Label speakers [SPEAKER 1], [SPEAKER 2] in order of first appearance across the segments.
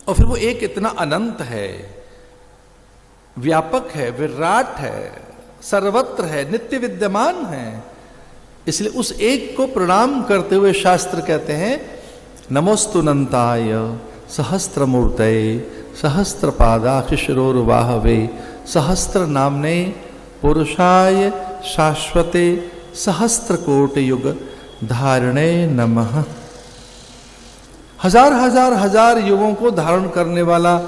[SPEAKER 1] और फिर वो एक इतना अनंत है, व्यापक है, विराट है, सर्वत्र है, नित्य विद्यमान है। इसलिए उस एक को प्रणाम करते हुए शास्त्र कहते हैं नमोस्तुनंताय सहस्त्रमूर्तये सहस्त्रपादाक्षिशिरोर्वाहवे सहस्त्र नामने पुरुषाय शाश्वते सहस्त्रकोटि युग धारणे नमः। हजार हजार हजार युगों को धारण करने वाला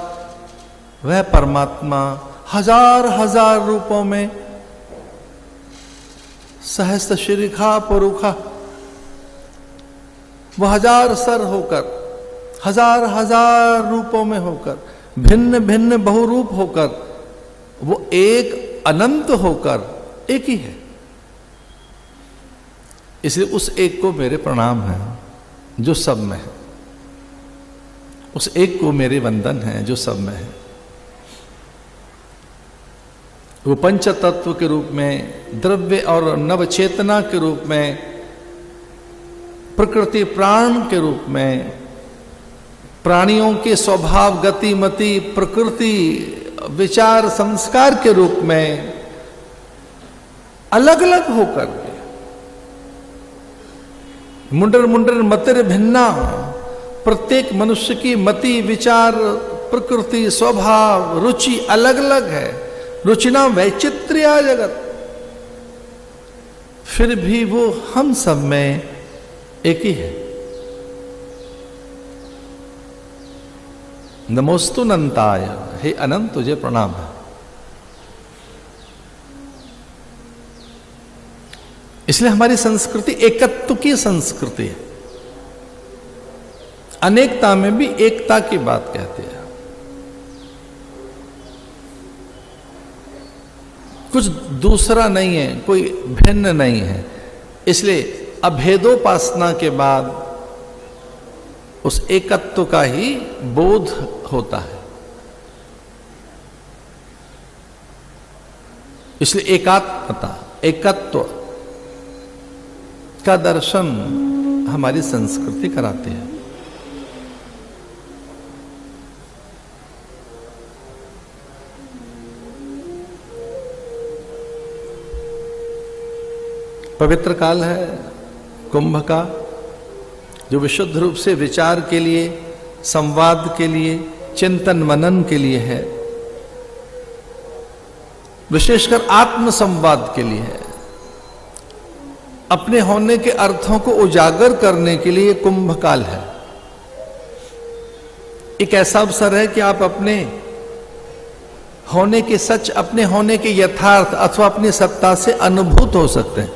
[SPEAKER 1] वह परमात्मा हजार हजार रूपों में सहस्त्र शिरिखा पुरुखा, वह हजार सर होकर, हजार हजार रूपों में होकर, भिन्न भिन्न बहुरूप होकर, वो एक अनंत होकर एक ही है। इसलिए उस एक को मेरे प्रणाम है जो सब में है, उस एक को मेरे वंदन है जो सब में है। वो पंच तत्व के रूप में, द्रव्य और नवचेतना के रूप में, प्रकृति प्राण के रूप में, प्राणियों के स्वभाव गति मति प्रकृति विचार संस्कार के रूप में अलग अलग होकर के, मुंडर मुंडर मतिर भिन्ना, प्रत्येक मनुष्य की मति विचार प्रकृति स्वभाव रुचि अलग अलग है, रुचिना वैचित्र्य जगत, फिर भी वो हम सब में एक ही है। नमोस्तु अनंताय, हे अनंत तुझे प्रणाम है। इसलिए हमारी संस्कृति एकत्व की संस्कृति है, अनेकता में भी एकता की बात कहती है। कुछ दूसरा नहीं है, कोई भिन्न नहीं है। इसलिए अभेदोपासना के बाद उस एकत्व का ही बोध होता है। इसलिए एकात्मता, एकत्व का दर्शन हमारी संस्कृति कराती है। पवित्र काल है कुंभ का, जो विशुद्ध रूप से विचार के लिए, संवाद के लिए, चिंतन मनन के लिए है, विशेषकर आत्म संवाद के लिए है, अपने होने के अर्थों को उजागर करने के लिए कुंभ काल है। एक ऐसा अवसर है कि आप अपने होने के सच, अपने होने के यथार्थ अथवा अपनी सत्ता से अनुभूत हो सकते हैं।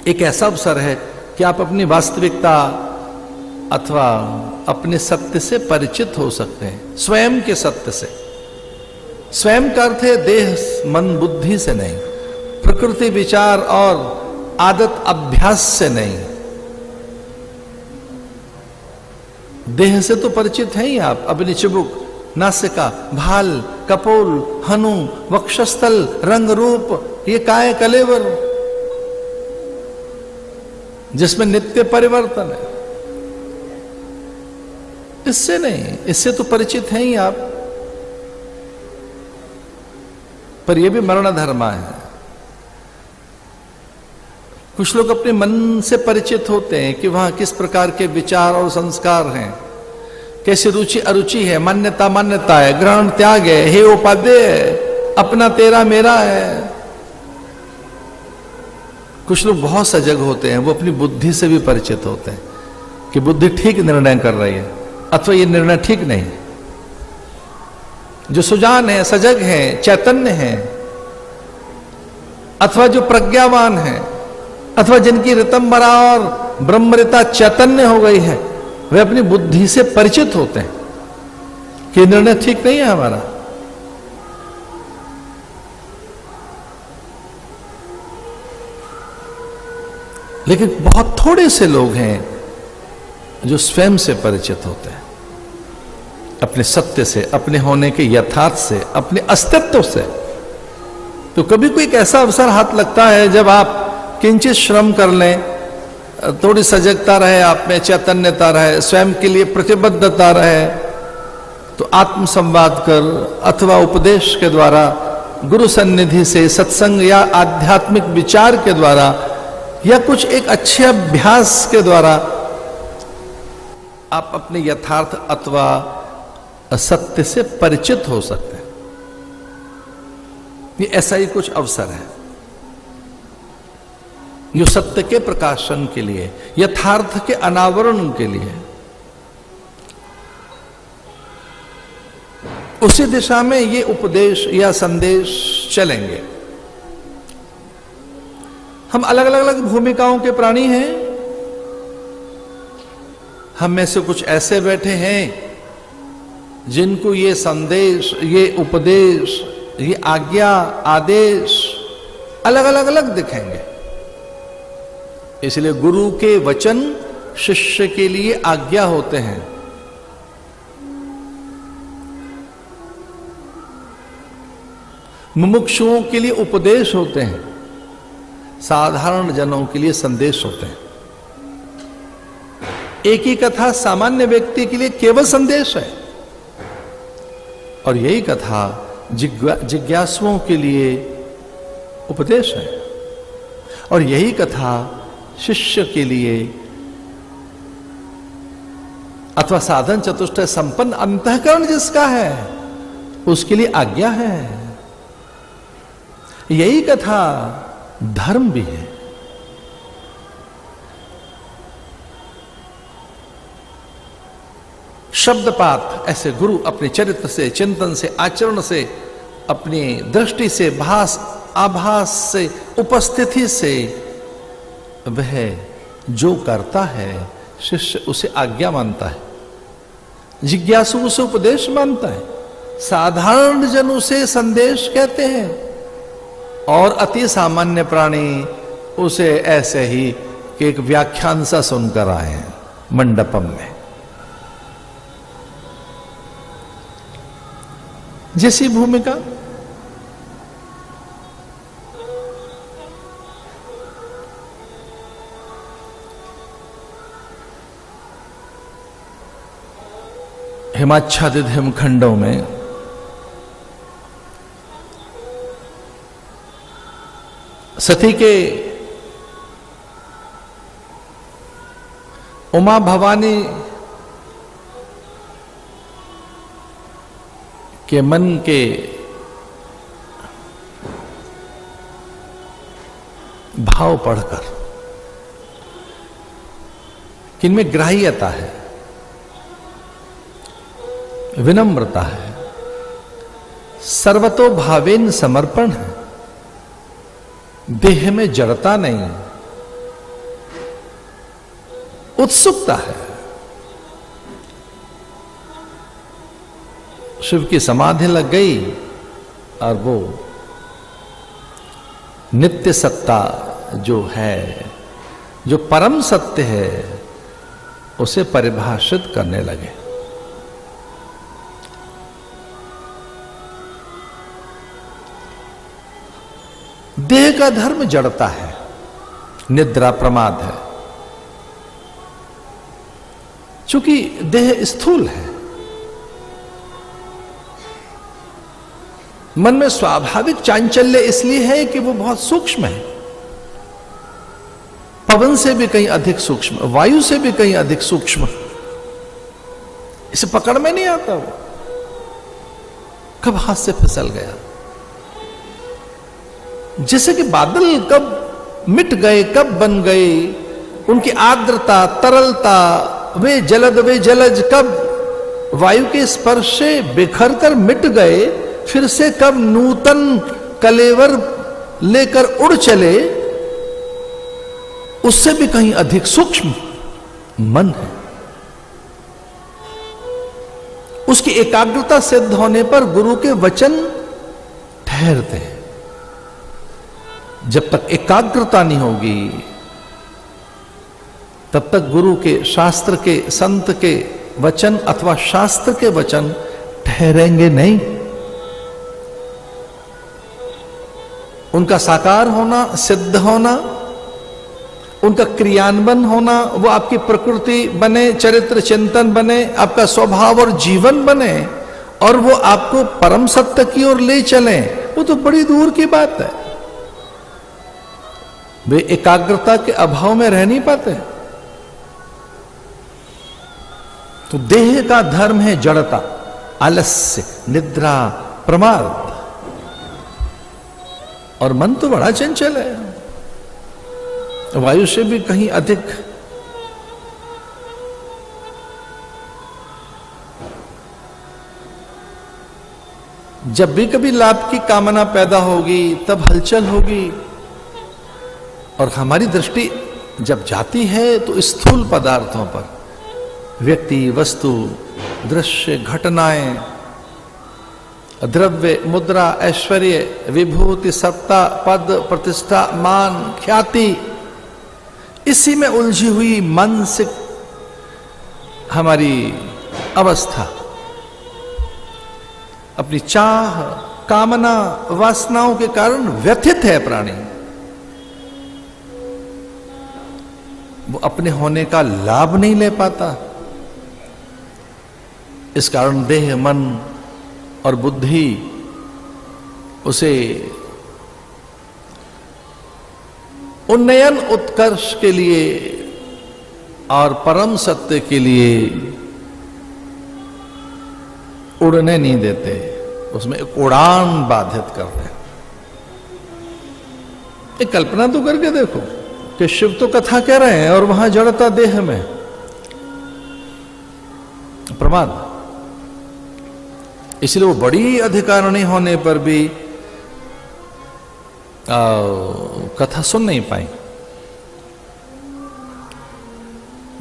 [SPEAKER 1] एक ऐसा अवसर है कि आप अपनी वास्तविकता अथवा अपने सत्य से परिचित हो सकते हैं, स्वयं के सत्य से। स्वयं का अर्थ है देह मन बुद्धि से नहीं, प्रकृति विचार और आदत अभ्यास से नहीं। देह से तो परिचित हैं ही आप, अपनी चिबुक, नासिका, भाल, कपोल, हनु, वक्षस्थल, रंग रूप, ये काय कलेवर जिसमें नित्य परिवर्तन है। इससे नहीं, इससे तो परिचित हैं ही आप, पर यह भी मरण धर्मा है। कुछ लोग अपने मन से परिचित होते हैं कि वहां किस प्रकार के विचार और संस्कार हैं, कैसी रुचि अरुचि है, मान्यता मान्यता है, ग्रहण त्याग है, हे उपादेय है, अपना तेरा मेरा है। कुछ लोग बहुत सजग होते हैं, वो अपनी बुद्धि से भी परिचित होते हैं कि बुद्धि ठीक निर्णय कर रही है अथवा ये निर्णय ठीक नहीं। जो सुजान है, सजग है, चैतन्य है, अथवा जो प्रज्ञावान है, अथवा जिनकी ऋतंबरा और ब्रह्मरिता चैतन्य हो गई है, वे अपनी बुद्धि से परिचित होते हैं कि निर्णय ठीक नहीं है हमारा। लेकिन बहुत थोड़े से लोग हैं जो स्वयं से परिचित होते हैं, अपने सत्य से, अपने होने के यथार्थ से, अपने अस्तित्व से। तो कभी कोई एक ऐसा अवसर हाथ लगता है जब आप किंचित श्रम कर लें, थोड़ी सजगता रहे, आप में चैतन्यता रहे, स्वयं के लिए प्रतिबद्धता रहे, तो आत्म संवाद कर अथवा उपदेश के द्वारा, गुरु सन्निधि से, सत्संग या आध्यात्मिक विचार के द्वारा, या कुछ एक अच्छे अभ्यास के द्वारा आप अपने यथार्थ अथवा सत्य से परिचित हो सकते हैं। ये ऐसा ही कुछ अवसर है जो सत्य के प्रकाशन के लिए, यथार्थ के अनावरण के लिए, उसी दिशा में ये उपदेश या संदेश चलेंगे। हम अलग अलग भूमिकाओं के प्राणी हैं। हम में से कुछ ऐसे बैठे हैं जिनको ये संदेश, ये उपदेश, ये आज्ञा, आदेश अलग अलग दिखेंगे। इसलिए गुरु के वचन शिष्य के लिए आज्ञा होते हैं, मुमुक्षुओं के लिए उपदेश होते हैं, साधारण जनों के लिए संदेश होते हैं। एक ही कथा सामान्य व्यक्ति के लिए केवल संदेश है, और यही कथा जिज्ञासुओं के लिए उपदेश है, और यही कथा शिष्य के लिए अथवा साधन चतुष्टय संपन्न अंतःकरण जिसका है उसके लिए आज्ञा है। यही कथा धर्म भी है। शब्दपात ऐसे गुरु अपने चरित्र से, चिंतन से, आचरण से, अपनी दृष्टि से, भास आभास से, उपस्थिति से वह जो करता है शिष्य उसे आज्ञा मानता है, जिज्ञासु उसे उपदेश मानता है, साधारण जन उसे संदेश कहते हैं, और अति सामान्य प्राणी उसे ऐसे ही कि एक व्याख्यान सा सुनकर आए हैं मंडपम में। जैसी भूमिका हिमाच्छादित हिमखंडों में सती के उमा भवानी के मन के भाव पढ़कर किनमें ग्राह्यता है, विनम्रता है, सर्वतो भावेन समर्पण है, देह में जड़ता नहीं, उत्सुकता है। शिव की समाधि लग गई और वो नित्य सत्ता जो है, जो परम सत्य है, उसे परिभाषित करने लगे। देह का धर्म जड़ता है, निद्रा प्रमाद है, चूंकि देह स्थूल है। मन में स्वाभाविक चांचल्य इसलिए है कि वो बहुत सूक्ष्म है, पवन से भी कहीं अधिक सूक्ष्म, वायु से भी कहीं अधिक सूक्ष्म, इसे पकड़ में नहीं आता। वो कब हाथ से फिसल गया, जैसे कि बादल कब मिट गए, कब बन गए, उनकी आर्द्रता, तरलता, वे जलद वे जलज कब वायु के स्पर्श से बिखर कर मिट गए, फिर से कब नूतन कलेवर लेकर उड़ चले, उससे भी कहीं अधिक सूक्ष्म मन है। उसकी एकाग्रता सिद्ध होने पर गुरु के वचन ठहरते हैं। जब तक एकाग्रता नहीं होगी तब तक गुरु के, शास्त्र के, संत के वचन अथवा शास्त्र के वचन ठहरेंगे नहीं। उनका साकार होना, सिद्ध होना, उनका क्रियान्वयन होना, वो आपकी प्रकृति बने, चरित्र चिंतन बने, आपका स्वभाव और जीवन बने, और वो आपको परम सत्य की ओर ले चले, वो तो बड़ी दूर की बात है। वे एकाग्रता के अभाव में रह नहीं पाते। तो देह का धर्म है जड़ता, आलस्य, निद्रा, प्रमाद, और मन तो बड़ा चंचल है, वायु से भी कहीं अधिक। जब भी कभी लाभ की कामना पैदा होगी तब हलचल होगी, और हमारी दृष्टि जब जाती है तो स्थूल पदार्थों पर, व्यक्ति, वस्तु, दृश्य, घटनाएं, द्रव्य, मुद्रा, ऐश्वर्य, विभूति, सत्ता, पद, प्रतिष्ठा, मान, ख्याति, इसी में उलझी हुई मानसिक हमारी अवस्था, अपनी चाह, कामना, वासनाओं के कारण व्यथित है प्राणी। वो अपने होने का लाभ नहीं ले पाता। इस कारण देह, मन और बुद्धि उसे उन्नयन, उत्कर्ष के लिए और परम सत्य के लिए उड़ने नहीं देते, उसमें एक उड़ान बाधित करते हैं। एक कल्पना तो करके देखो कि शिव तो कथा कह रहे हैं और वहां जड़ता देह में, प्रमाद। इसलिए वो बड़ी अधिकारिणी होने पर भी कथा सुन नहीं पाई,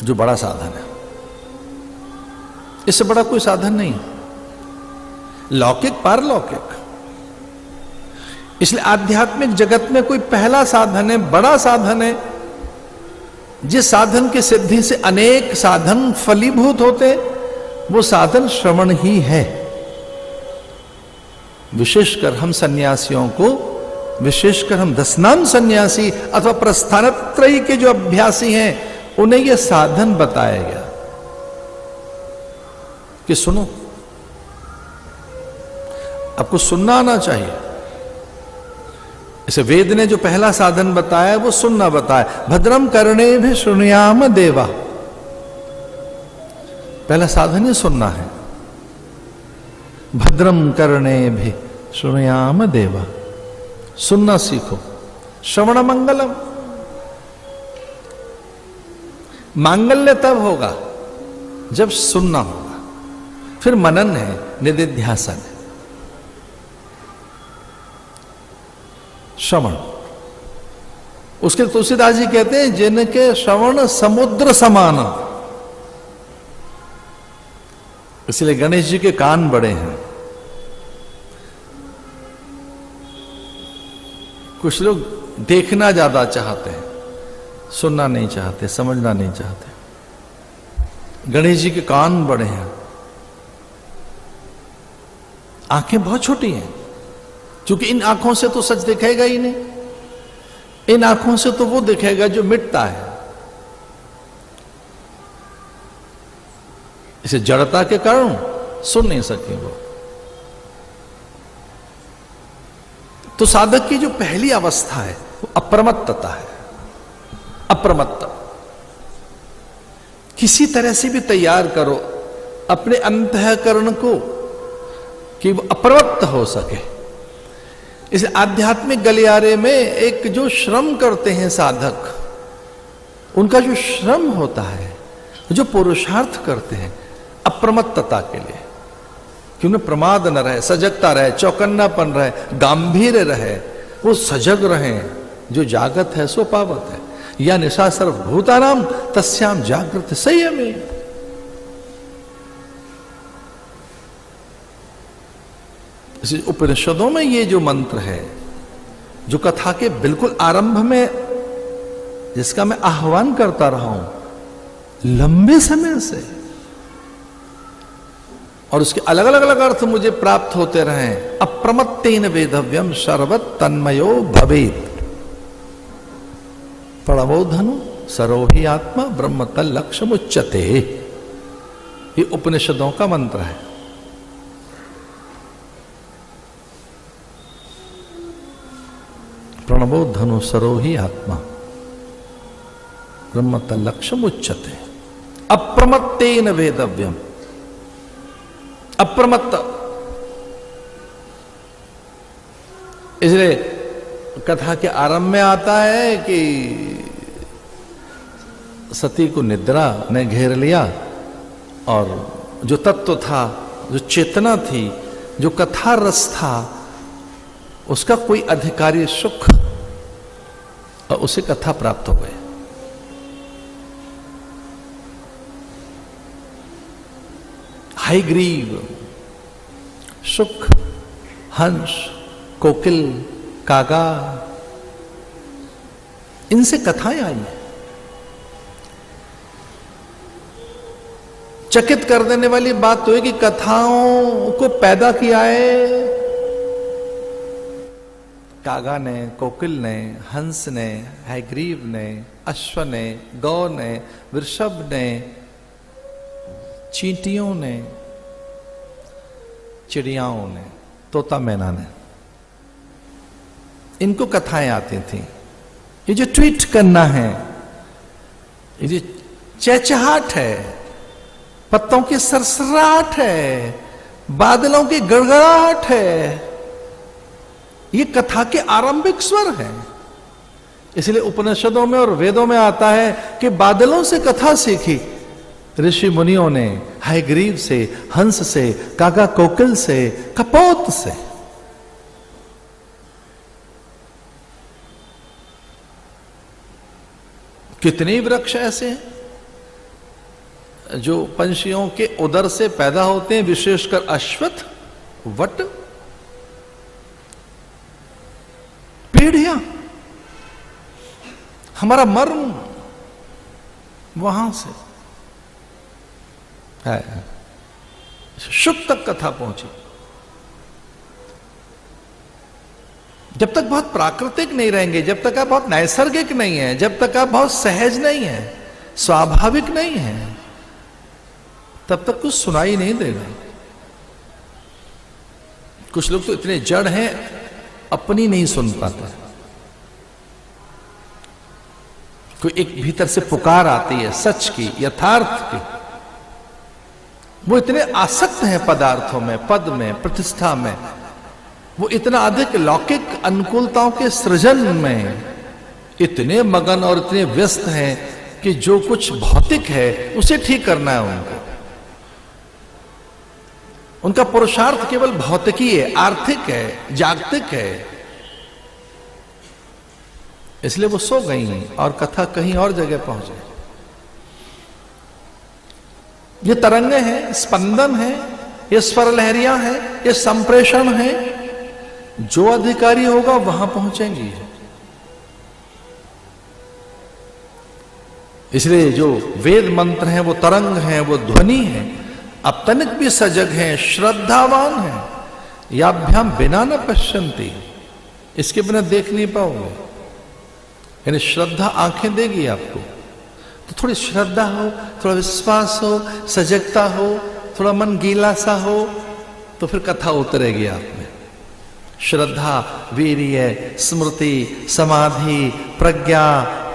[SPEAKER 1] जो बड़ा साधन है। इससे बड़ा कोई साधन नहीं, लौकिक पारलौकिक। इसलिए आध्यात्मिक जगत में कोई पहला साधन है, बड़ा साधन है, जिस साधन की सिद्धि से अनेक साधन फलीभूत होते, वो साधन श्रवण ही है। विशेषकर हम सन्यासियों को, विशेषकर हम दशनाम सन्यासी अथवा प्रस्थानत्रयी के जो अभ्यासी हैं, उन्हें यह साधन बताया गया कि सुनो, आपको सुनना आना चाहिए। इसे वेद ने जो पहला साधन बताया वो सुनना बताया। भद्रम कर्णे भी शृणुयाम देवा, पहला साधन ही सुनना है। भद्रम कर्णे भी शृणुयाम देवा, सुनना सीखो। श्रवण मंगलम, मांगल्य तब होगा जब सुनना होगा। फिर मनन है, निदिध्यासन है, श्रवण। उसके तुलसीदास जी कहते हैं जिनके श्रवण समुद्र समान। इसलिए गणेश जी के कान बड़े हैं। कुछ लोग देखना ज्यादा चाहते हैं, सुनना नहीं चाहते, समझना नहीं चाहते। गणेश जी के कान बड़े हैं, आंखें बहुत छोटी हैं, क्योंकि इन आंखों से तो सच दिखेगा ही नहीं। इन आंखों से तो वो दिखेगा जो मिटता है। इसे जड़ता के कारण सुन नहीं सके वो। तो साधक की जो पहली अवस्था है वो अप्रमत्तता है। अप्रमत्त, किसी तरह से भी तैयार करो अपने अंतःकरण को कि वो अप्रमत्त हो सके। इस आध्यात्मिक गलियारे में एक जो श्रम करते हैं साधक, उनका जो श्रम होता है, जो पुरुषार्थ करते हैं अप्रमत्तता के लिए, कि उन्हें प्रमाद न रहे, सजगता रहे, चौकन्नापन रहे, गांभीर्य रहे, वो सजग रहे। जो जागत है सो पावत है, या निशा सर्वभूतानाम तस्याम जागृत संयमे। उपनिषदों में ये जो मंत्र है, जो कथा के बिल्कुल आरंभ में जिसका मैं आह्वान करता रहा हूं लंबे समय से, और उसके अलग अलग अर्थ मुझे प्राप्त होते रहे। अप्रमत्तेन वेदव्यम सर्वत तन्मयो भवेत्। प्रणवो धनु सरोहि आत्मा ब्रह्म तल लक्ष्य मुच्यते। ये उपनिषदों का मंत्र है। प्रणवो धनु सरोहि आत्मा ब्रह्म तल लक्ष्य मुच्यते। अप्रमत्तेन वेदव्यम। अप्रमत्त, इसलिए कथा के आरंभ में आता है कि सती को निद्रा ने घेर लिया और जो तत्व था, जो चेतना थी, जो कथा रस था, उसका कोई अधिकारी सुख और उसे कथा प्राप्त हो गई। हयग्रीव, सुख, हंस, कोकिल, कागा, इनसे कथाएं आई हैं। चकित कर देने वाली बात तो है कि कथाओं को पैदा किया है कागा ने, कोकिल ने, हंस ने, हयग्रीव ने, अश्व ने, गौ ने, वृषभ ने, चींटियों ने, चिड़ियाओं ने, तोता मैना ने। इनको कथाएं आती थी। ये जो ट्वीट करना है, ये जो चहचहाट है, पत्तों की सरसराहट है, बादलों की गड़गड़ाहट है, ये कथा के आरंभिक स्वर है। इसलिए उपनिषदों में और वेदों में आता है कि बादलों से कथा सीखी ऋषि मुनियों ने, हयग्रीव से, हंस से, कागा कोकिल से, कपोत से। कितने वृक्ष ऐसे हैं जो पंछियों के उदर से पैदा होते हैं, विशेषकर अश्वत्थ, वट, पीढ़ियां। हमारा मर्म वहां से है। शुभ तक कथा पहुंची। जब तक बहुत प्राकृतिक नहीं रहेंगे, जब तक आप बहुत नैसर्गिक नहीं है, जब तक आप बहुत सहज नहीं है, स्वाभाविक नहीं है, तब तक कुछ सुनाई नहीं देगा। कुछ लोग तो इतने जड़ हैं, अपनी नहीं सुन पाता। कोई एक भीतर से पुकार आती है सच की, यथार्थ की, वो इतने आसक्त हैं पदार्थों में, पद में, प्रतिष्ठा में, वो इतना अधिक लौकिक अनुकूलताओं के सृजन में इतने मगन और इतने व्यस्त हैं कि जो कुछ भौतिक है उसे ठीक करना है उनको। उनका पुरुषार्थ केवल भौतिकी है, आर्थिक है, जागतिक है। इसलिए वो सो गई और कथा कहीं और जगह पहुंचे। ये तरंगे हैं, स्पंदन है, ये स्वर लहरियां हैं, ये संप्रेषण है। जो अधिकारी होगा वहां पहुंचेंगी। इसलिए जो वेद मंत्र हैं वो तरंग हैं, वो ध्वनि है। अब तनिक भी सजग हैं, श्रद्धावान हैं। याभ्याम बिना न पश्यंती, इसके बिना देख नहीं पाओगे। यानी श्रद्धा आंखें देगी आपको। तो थोड़ी श्रद्धा हो, थोड़ा विश्वास हो, सजगता हो, थोड़ा मन गीला सा हो, तो फिर कथा उतरेगी आप में। श्रद्धा, वीर्य, स्मृति, समाधि, प्रज्ञा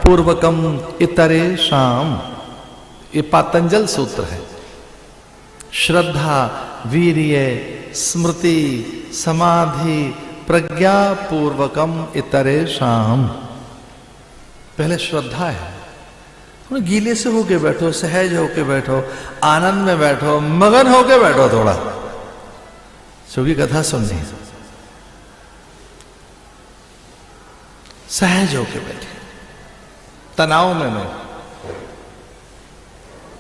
[SPEAKER 1] पूर्वकम इतरेषाम, ये पातंजल सूत्र है। श्रद्धा, वीर्य, स्मृति, समाधि, प्रज्ञा पूर्वकम इतरेषाम। पहले श्रद्धा है, थोड़ा गीले से होके बैठो, सहज होके बैठो, आनंद में बैठो, मगन होके बैठो थोड़ा, क्योंकि कथा सुननी। सहज होके बैठे, तनाव में नहीं,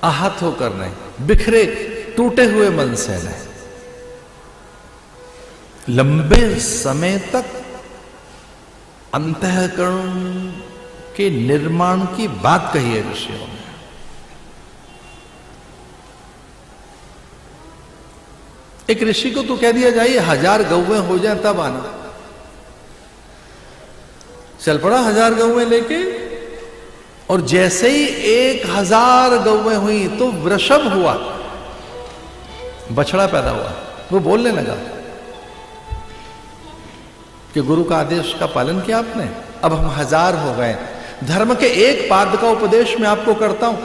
[SPEAKER 1] आहत होकर नहीं, बिखरे टूटे हुए मन से नहीं। लंबे समय तक अंतःकरण के निर्माण की बात कही है ऋषियों ने। एक ऋषि को तो कह दिया जाए 1000 गौएं हो जाए तब आना। चल पड़ा 1000 गौएं लेके, और जैसे ही 1000 गौएं हुई तो वृषभ हुआ, बछड़ा पैदा हुआ। वो बोलने लगा कि गुरु का आदेश का पालन किया आपने, अब हम 1000 हो गए। धर्म के एक पाद का उपदेश मैं आपको करता हूं।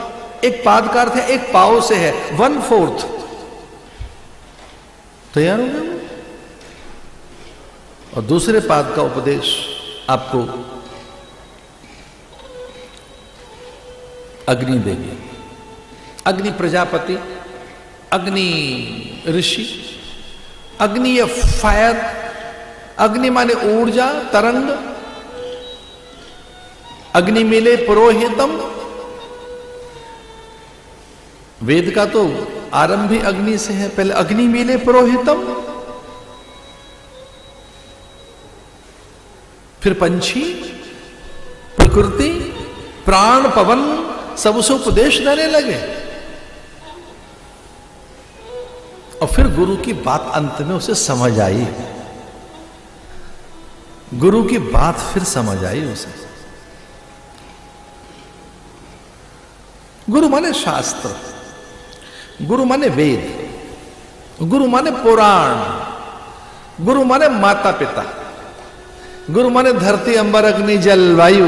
[SPEAKER 1] एक पाद का अर्थ है एक पाव से है, 1/4। तैयार हो गए। और दूसरे पाद का उपदेश आपको अग्नि देगी। अग्नि प्रजापति, अग्नि ऋषि, अग्नि या फायर। अग्नि माने ऊर्जा, तरंग। अग्नि मिले पुरोहितम। वेद का तो आरंभ भी अग्नि से है। पहले अग्नि मिले पुरोहितम, फिर पंछी, प्रकृति, प्राण, पवन सब उसे उपदेश देने लगे। और फिर गुरु की बात अंत में उसे समझ आई। गुरु की बात फिर समझ आई उसे। गुरु माने शास्त्र, गुरु माने वेद, गुरु माने पुराण, गुरु माने माता पिता, गुरु माने धरती, अंबर, अग्नि, जल, वायु।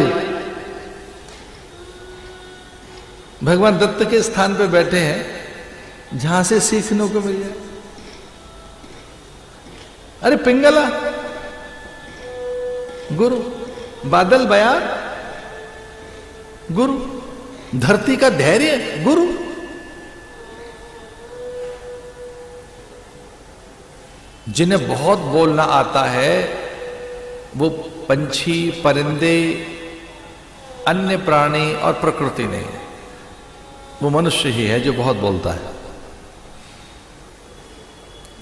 [SPEAKER 1] भगवान दत्त के स्थान पे बैठे हैं जहां से सीखने को मिल जाए। अरे पिंगला गुरु, बादल बयार गुरु, धरती का धैर्य गुरु। जिन्हें बहुत बोलना आता है वो पंछी, परिंदे, अन्य प्राणी और प्रकृति नहीं है। वो मनुष्य ही है जो बहुत बोलता है।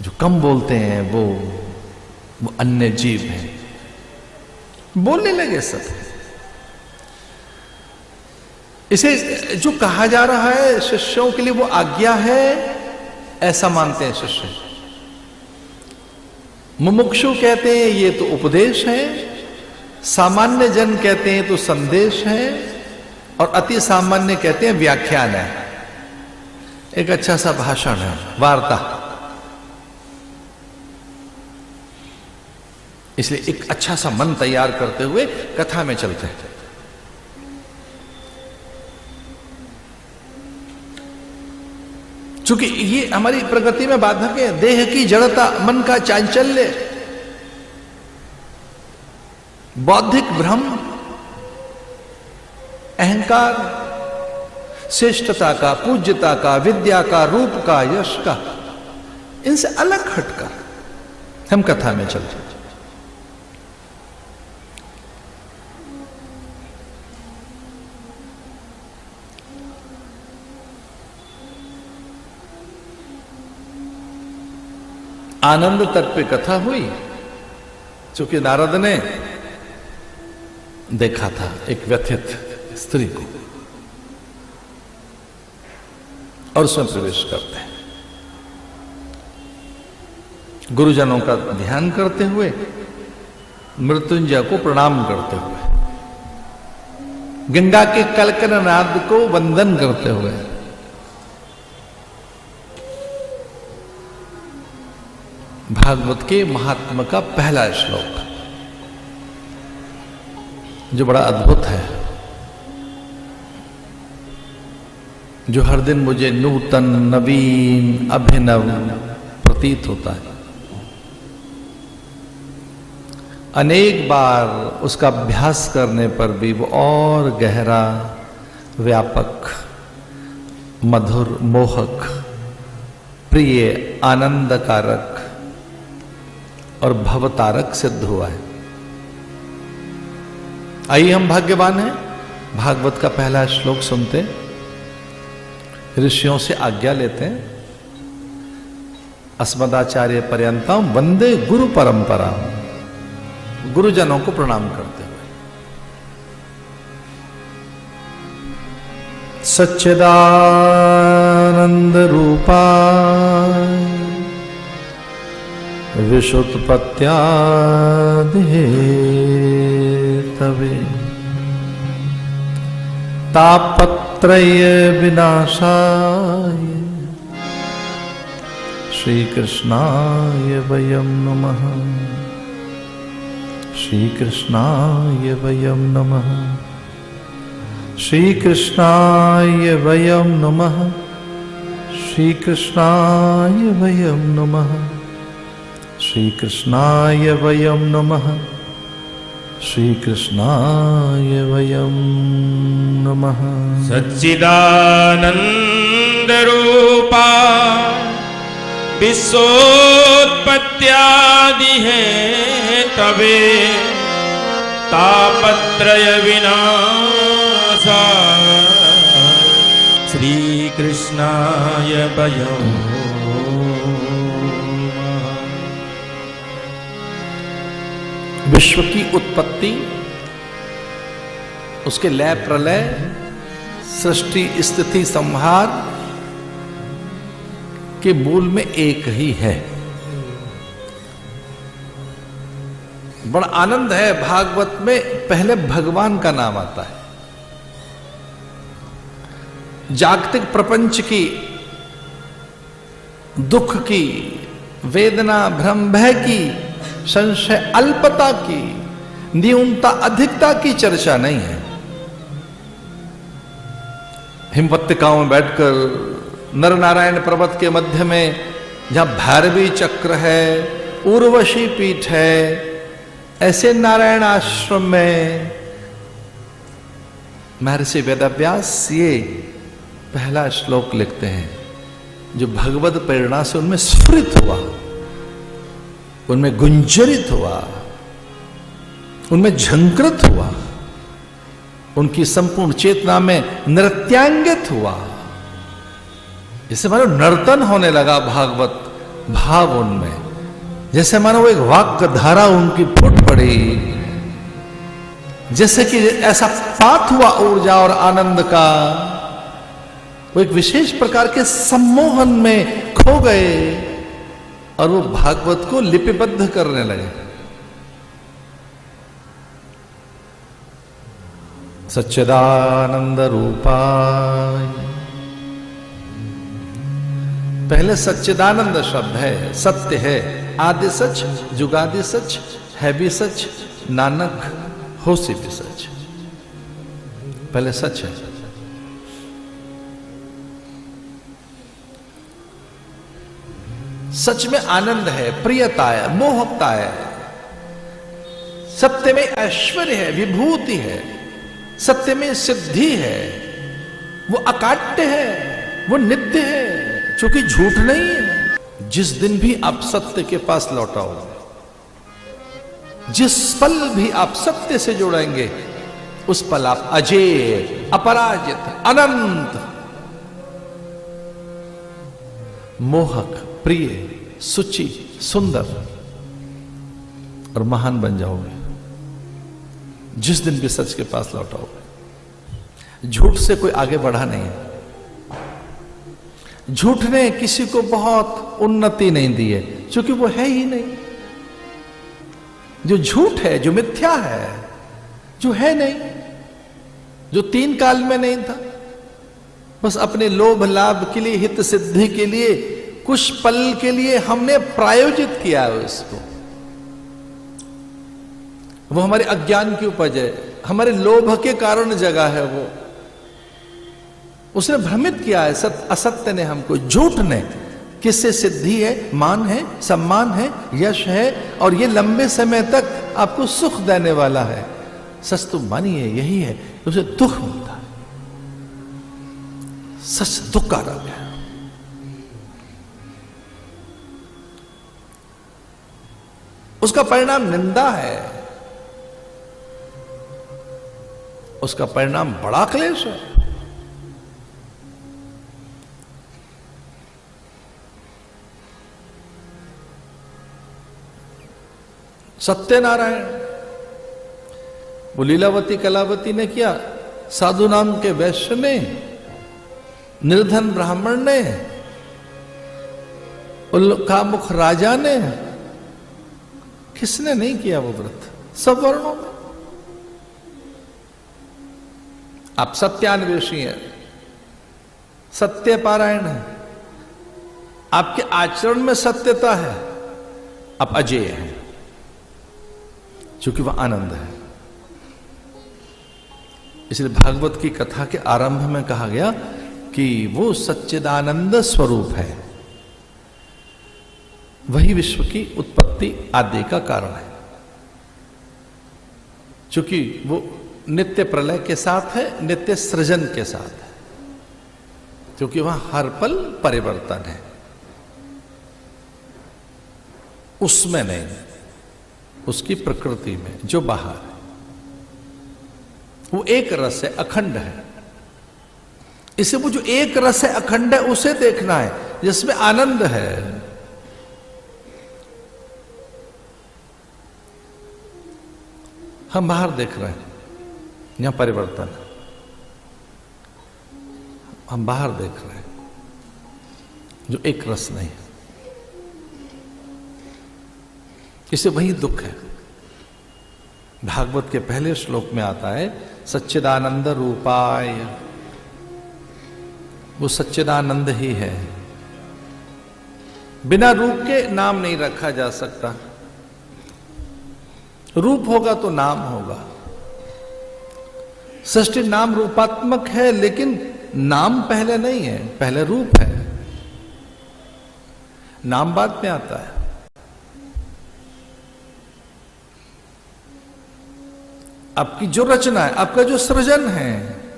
[SPEAKER 1] जो कम बोलते हैं वो अन्य जीव हैं। बोलने लगे सब। इसे जो कहा जा रहा है शिष्यों के लिए वो आज्ञा है, ऐसा मानते हैं शिष्य। मुमुक्षु कहते हैं ये तो उपदेश है, सामान्य जन कहते हैं तो संदेश है, और अति सामान्य कहते हैं व्याख्यान है, एक अच्छा सा भाषण है, वार्ता। इसलिए एक अच्छा सा मन तैयार करते हुए कथा में चलते हैं। चूंकि ये हमारी प्रगति में बाधक है। देह की जड़ता, मन का चांचल्य, बौद्धिक भ्रम, अहंकार, श्रेष्ठता का, पूज्यता का, विद्या का, रूप का, यश का, इनसे अलग हटकर हम कथा में चलते हैं। आनंद तट पे कथा हुई। चूंकि नारद ने देखा था एक व्यथित स्त्री को, और उसमें प्रवेश करते हैं। गुरुजनों का ध्यान करते हुए, मृत्युंजय को प्रणाम करते हुए, गंगा के कलकन नाद को वंदन करते हुए, भागवत के महात्मा का पहला श्लोक जो बड़ा अद्भुत है, जो हर दिन मुझे नूतन, नवीन, अभिनव प्रतीत होता है। अनेक बार उसका अभ्यास करने पर भी वो और गहरा, व्यापक, मधुर, मोहक, प्रिय, आनंदकारक और भवतारक सिद्ध हुआ है। आइए हम भाग्यवान हैं, भागवत का पहला श्लोक सुनते, ऋषियों से आज्ञा लेते हैं। अस्मदाचार्य पर्यंतम वंदे गुरु परंपरा, गुरुजनों को प्रणाम करते हुए। सच्चिदानंद रूपाय विशुत्पत्त्यादिहेतवे तापत्रय विनाशाय श्री कृष्णाय वयं नमः। श्री कृष्णाय वयं नमः। श्री कृष्णाय वयं नमः। श्री कृष्णाय वयं नमः। श्री कृष्णाय वयं नमः। श्री कृष्णाय वयं नमः।
[SPEAKER 2] सच्चिदानंद रूपा विश्वोत्पत्त्यादि है तबे तापत्रय विनाशा श्री कृष्णाय वयं।
[SPEAKER 1] विश्व की उत्पत्ति, उसके लय प्रलय, सृष्टि स्थिति संहार के मूल में एक ही है। बड़ा आनंद है, भागवत में पहले भगवान का नाम आता है। जागतिक प्रपंच की, दुख की, वेदना भ्रम भय की, संशय अल्पता की, न्यूनता अधिकता की चर्चा नहीं है। हिमवत्तिकाओं में बैठकर नर नारायण पर्वत के मध्य में जहां भैरवी चक्र है, उर्वशी पीठ है, ऐसे नारायण आश्रम में महर्षि वेदव्यास ये पहला श्लोक लिखते हैं जो भगवत प्रेरणा से उनमें स्फुरित हुआ, उनमें गुंजरित हुआ, उनमें झंकृत हुआ, उनकी संपूर्ण चेतना में नृत्यांगित हुआ। जैसे मानो नर्तन होने लगा भागवत भाव उनमें, जैसे मानो वो एक वाक्य धारा उनकी फूट पड़ी, जैसे कि ऐसा पात हुआ ऊर्जा और आनंद का, वो एक विशेष प्रकार के सम्मोहन में खो गए और वो भागवत को लिपिबद्ध करने लगे। सच्चिदानंद रूपाय, पहले सच्चिदानंद शब्द है, सत्य है, आदि सच, जुगादि सच, है भी सच, नानक होसी भी सच। पहले सच है। सच में आनंद है, प्रियता है, मोहकता है, सत्य में ऐश्वर्य है, विभूति है, सत्य में सिद्धि है, वो अकाट्य है, वो नित्य है, क्योंकि झूठ नहीं है। जिस दिन भी आप सत्य के पास लौटाओगे, जिस पल भी आप सत्य से जुड़ेंगे, उस पल आप अजेय, अपराजित, अनंत, मोहक, प्रिय, सुचि, सुंदर और महान बन जाओगे जिस दिन भी सच के पास लौटाओगे। झूठ से कोई आगे बढ़ा नहीं है। झूठ ने किसी को बहुत उन्नति नहीं दी है, क्योंकि वो है ही नहीं। जो झूठ है, जो मिथ्या है, जो है नहीं, जो तीन काल में नहीं था, बस अपने लोभ लाभ के लिए, हित सिद्धि के लिए, कुछ पल के लिए हमने प्रायोजित किया है उसको। वो हमारे अज्ञान की उपज है, हमारे लोभ के कारण जगा है वो। उसने भ्रमित किया है, असत्य ने हमको, झूठ ने। किससे सिद्धि है, मान है, सम्मान है, यश है, और ये लंबे समय तक आपको सुख देने वाला है। सच तो मानिए यही है, उसे दुख मिलता है। सच दुख कारक है। उसका परिणाम निंदा है, उसका परिणाम बड़ा क्लेश है। सत्यनारायण, वो लीलावती कलावती ने किया, साधु नाम के वैश्य ने, निर्धन ब्राह्मण ने, उल्कामुख राजा ने, किसने नहीं किया वो व्रत? सब वर्णों में। आप सत्यान्वेषी हैं, सत्य पारायण है, आपके आचरण में सत्यता है, आप अजेय हैं, क्योंकि वह आनंद है। इसलिए भागवत की कथा के आरंभ में कहा गया कि वो सच्चिदानंद स्वरूप है, वही विश्व की उत्पत्ति आदि का कारण है, क्योंकि वो नित्य प्रलय के साथ है, नित्य सृजन के साथ है, क्योंकि वहां हर पल परिवर्तन है, उसमें नहीं, उसकी प्रकृति में जो बाहर है वो एक रस है, अखंड है। इसे वो जो एक रस है, अखंड है, उसे देखना है जिसमें आनंद है। हम बाहर देख रहे हैं, यहां परिवर्तन है, हम बाहर देख रहे हैं जो एक रस नहीं है, इसे वही दुख है। भागवत के पहले श्लोक में आता है सच्चिदानंद रूपाय, वो सच्चिदानंद ही है, बिना रूप के नाम नहीं रखा जा सकता। रूप होगा तो नाम होगा। सृष्टि नाम रूपात्मक है, लेकिन नाम पहले नहीं है, पहले रूप है, नाम बाद में आता है। आपकी जो रचना है, आपका जो सृजन है,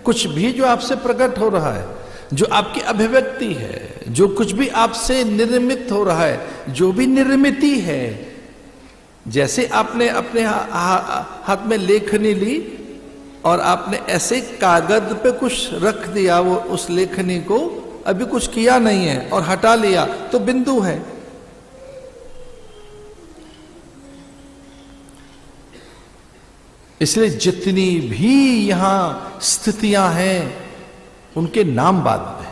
[SPEAKER 1] कुछ भी जो आपसे प्रकट हो रहा है, जो आपकी अभिव्यक्ति है, जो कुछ भी आपसे निर्मित हो रहा है, जो भी निर्मिति है, जैसे आपने अपने हाथ में लेखनी ली और आपने ऐसे कागज पे कुछ रख दिया, वो उस लेखनी को अभी कुछ किया नहीं है और हटा लिया तो बिंदु है। इसलिए जितनी भी यहां स्थितियां हैं उनके नाम बाद में,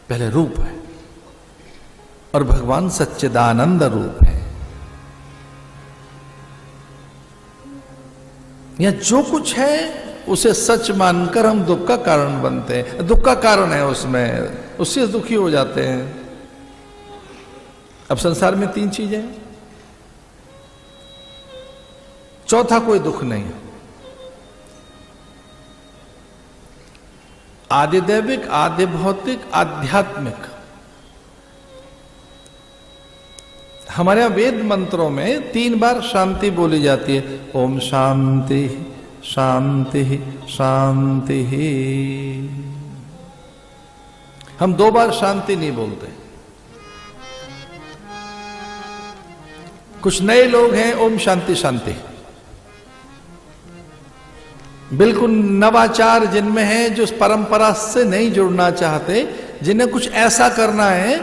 [SPEAKER 1] पहले रूप है, और भगवान सच्चिदानंद रूप है। यहां जो कुछ है उसे सच मानकर हम दुख का कारण बनते हैं, दुख का कारण है उसमें, उससे दुखी हो जाते हैं। अब संसार में तीन चीजें हैं, चौथा कोई दुख नहीं है। आदि दैविक, आदि भौतिक, आध्यात्मिक। हमारे यहां वेद मंत्रों में 3 बार शांति बोली जाती है, ओम शांति शांति शांति। हम 2 बार शांति नहीं बोलते। कुछ नए लोग हैं, ओम शांति शांति, बिल्कुल नवाचार जिनमें है, जो परंपरा से नहीं जुड़ना चाहते, जिन्हें कुछ ऐसा करना है,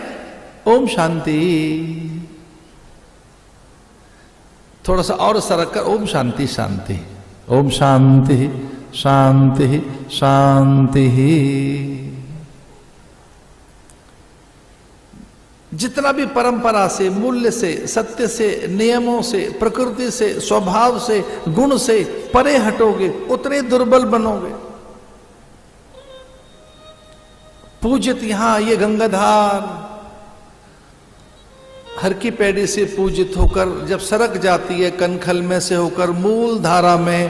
[SPEAKER 1] ओम शांति। थोड़ा सा और सरक कर ओम शांति शांति, ओम शांति शांति शांति। जितना भी परंपरा से, मूल्य से, सत्य से, नियमों से, प्रकृति से, स्वभाव से, गुण से परे हटोगे, उतने दुर्बल बनोगे। पूजित यहां ये गंगाधार हर की पैड़ी से पूजित होकर जब सरक जाती है कनखल में से होकर मूल धारा में,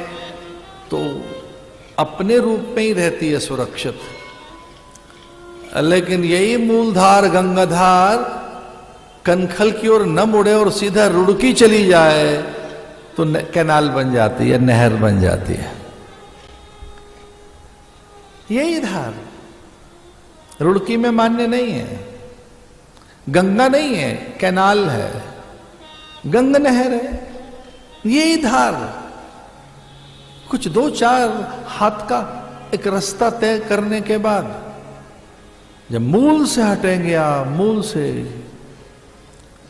[SPEAKER 1] तो अपने रूप में ही रहती है सुरक्षित। लेकिन यही मूलधार गंगाधार कनखल की ओर न मुड़े और सीधा रुड़की चली जाए तो कैनाल बन जाती है, नहर बन जाती है। यही धार रुड़की में मान्य नहीं है, गंगा नहीं है, कैनाल है, गंग नहर है। यही धार कुछ 2-4 हाथ का एक रास्ता तय करने के बाद जब मूल से हटेंगे आप, मूल से,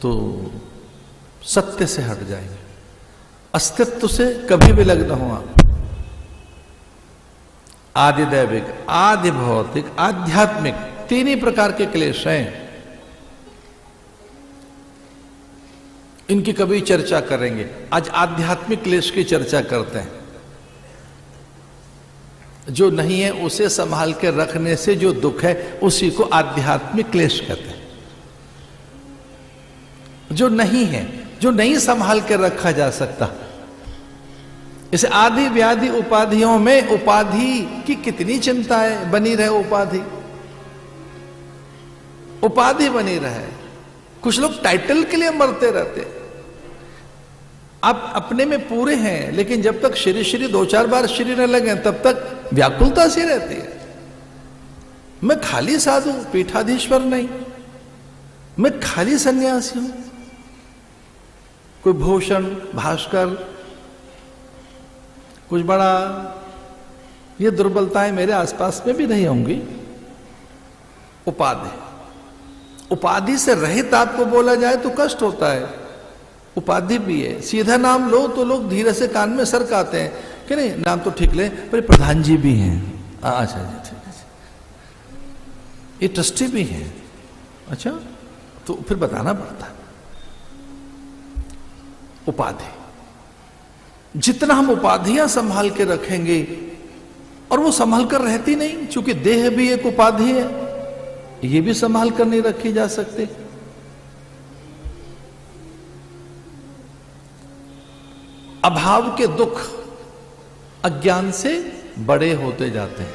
[SPEAKER 1] तो सत्य से हट जाएंगे, अस्तित्व से कभी भी लग्न हो आप। आदि दैविक, आदि भौतिक, आध्यात्मिक, 3 ही प्रकार के क्लेश हैं। इनकी कभी चर्चा करेंगे। आज आध्यात्मिक क्लेश की चर्चा करते हैं। जो नहीं है उसे संभाल के रखने से जो दुख है उसी को आध्यात्मिक क्लेश कहते हैं। जो नहीं है, जो नहीं संभाल के रखा जा सकता, इसे आदि व्याधि उपाधियों में उपाधि की कितनी चिंता है, बनी रहे उपाधि, उपाधि बनी रहे। कुछ लोग टाइटल के लिए मरते रहते। आप अपने में पूरे हैं, लेकिन जब तक श्री श्री 2-4 बार श्री न लगे तब तक व्याकुलता सी रहती है। मैं खाली साधु, पीठाधीश्वर नहीं, मैं खाली सन्यासी हूं। कोई भूषण, भास्कर, कुछ बड़ा, ये दुर्बलताएं मेरे आसपास में भी नहीं होंगी। उपाधि, उपाधि से रहित आपको बोला जाए तो कष्ट होता है। उपाधि भी है। सीधा नाम लो तो लोग धीरे से कान में सरकाते हैं कि नहीं नाम तो ठीक ले, पर प्रधान जी भी हैं, अच्छा जी ठीक है, ये ट्रस्टी भी हैं, अच्छा तो फिर बताना पड़ता है। उपाधि, जितना हम उपाधियां संभाल के रखेंगे, और वो संभाल कर रहती नहीं, क्योंकि देह भी एक उपाधि है, ये भी संभाल कर नहीं रखी जा सकती। अभाव के दुख अज्ञान से बड़े होते जाते हैं।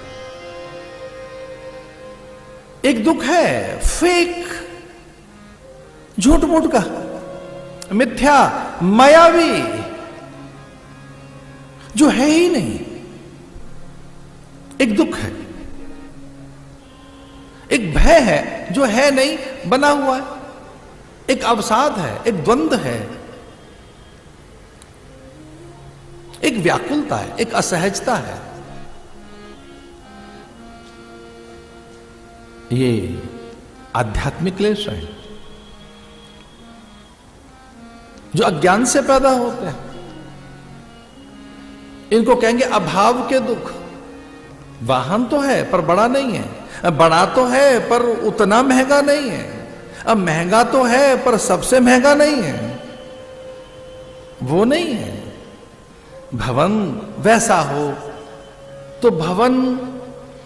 [SPEAKER 1] एक दुख है फेक, झूठ मूठ का, मिथ्या, मायावी, जो है ही नहीं। एक दुख है, एक भय है जो है नहीं, बना हुआ है, एक अवसाद है, एक द्वंद्व है, एक व्याकुलता है, एक असहजता है। ये आध्यात्मिक क्लेश है जो अज्ञान से पैदा होते हैं। इनको कहेंगे अभाव के दुख। वाहन तो है पर बड़ा नहीं है, बड़ा तो है पर उतना महंगा नहीं है, अब महंगा तो है पर सबसे महंगा नहीं है, वो नहीं है। भवन वैसा हो तो भवन,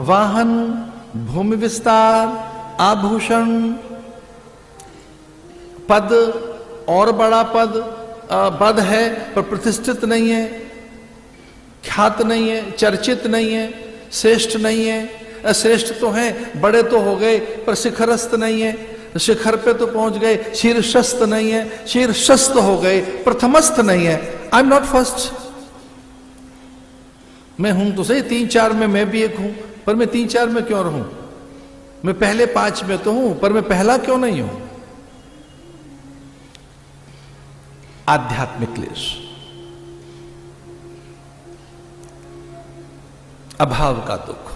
[SPEAKER 1] वाहन, भूमि विस्तार, आभूषण, पद, और बड़ा पद है पर प्रतिष्ठित नहीं है, ख्यात नहीं है, चर्चित नहीं है, श्रेष्ठ नहीं है। श्रेष्ठ तो हैं, बड़े तो हो गए पर शिखरस्थ नहीं है, शिखर पे तो पहुंच गए, शीर्षस्थ नहीं है, शीर्षस्थ हो गए, प्रथमस्थ नहीं है। आई एम नॉट फर्स्ट, मैं हूं तो सही 3-4 में मैं भी एक हूं, पर मैं 3-4 में क्यों रहूं? मैं पहले 5 में तो हूं, पर मैं पहला क्यों नहीं हूं? आध्यात्मिक क्लेश, अभाव का दुख।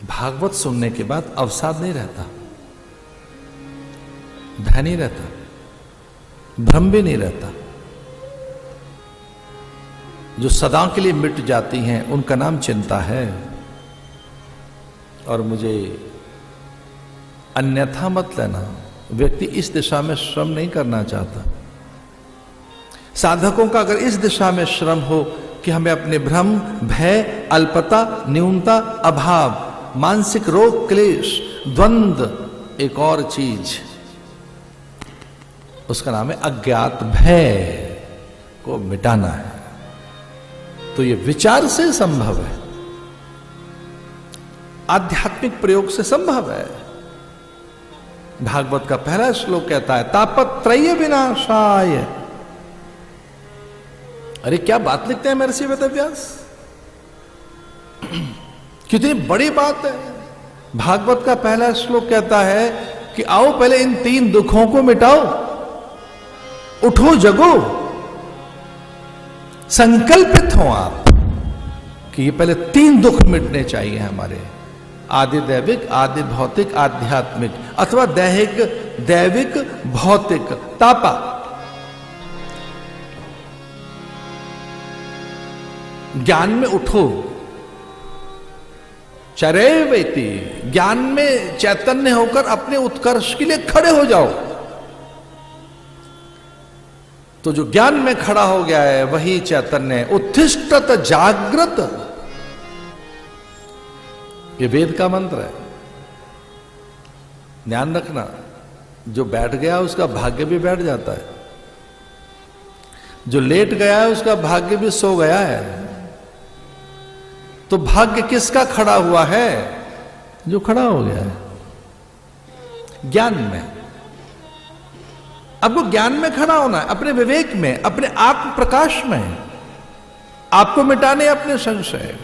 [SPEAKER 1] भागवत सुनने के बाद अवसाद नहीं रहता, भय नहीं रहता, भ्रम भी नहीं रहता। जो सदा के लिए मिट जाती हैं उनका नाम चिंता है। और मुझे अन्यथा मत लेना, व्यक्ति इस दिशा में श्रम नहीं करना चाहता। साधकों का अगर इस दिशा में श्रम हो कि हमें अपने भ्रम, भय, अल्पता, न्यूनता, अभाव, मानसिक रोग, क्लेश, द्वंद्व, एक और चीज उसका नाम है अज्ञात भय, को मिटाना है, तो यह विचार से संभव है, आध्यात्मिक प्रयोग से संभव है। भागवत का पहला श्लोक कहता है तापत्रय विनाशाय। अरे क्या बात लिखते हैं महर्षि वेदव्यास, कितनी बड़ी बात है। भागवत का पहला श्लोक कहता है कि आओ पहले इन 3 दुखों को मिटाओ, उठो जगो, संकल्पित हो आप कि ये पहले 3 दुख मिटने चाहिए हमारे, आदि दैविक, आदि भौतिक, आध्यात्मिक, अथवा दैहिक, दैविक, भौतिक, तापा। ज्ञान में उठो, चरैवेति, ज्ञान में चैतन्य होकर अपने उत्कर्ष के लिए खड़े हो जाओ। तो जो ज्ञान में खड़ा हो गया है वही चैतन्य। उत्तिष्ठत जागृत, ये वेद का मंत्र है, ध्यान रखना। जो बैठ गया उसका भाग्य भी बैठ जाता है, जो लेट गया है उसका भाग्य भी सो गया है। तो भाग्य किसका खड़ा हुआ है? जो खड़ा हो गया है ज्ञान में। अब वो ज्ञान में खड़ा होना है, अपने विवेक में, अपने आत्म प्रकाश में, आपको मिटाने अपने संशय।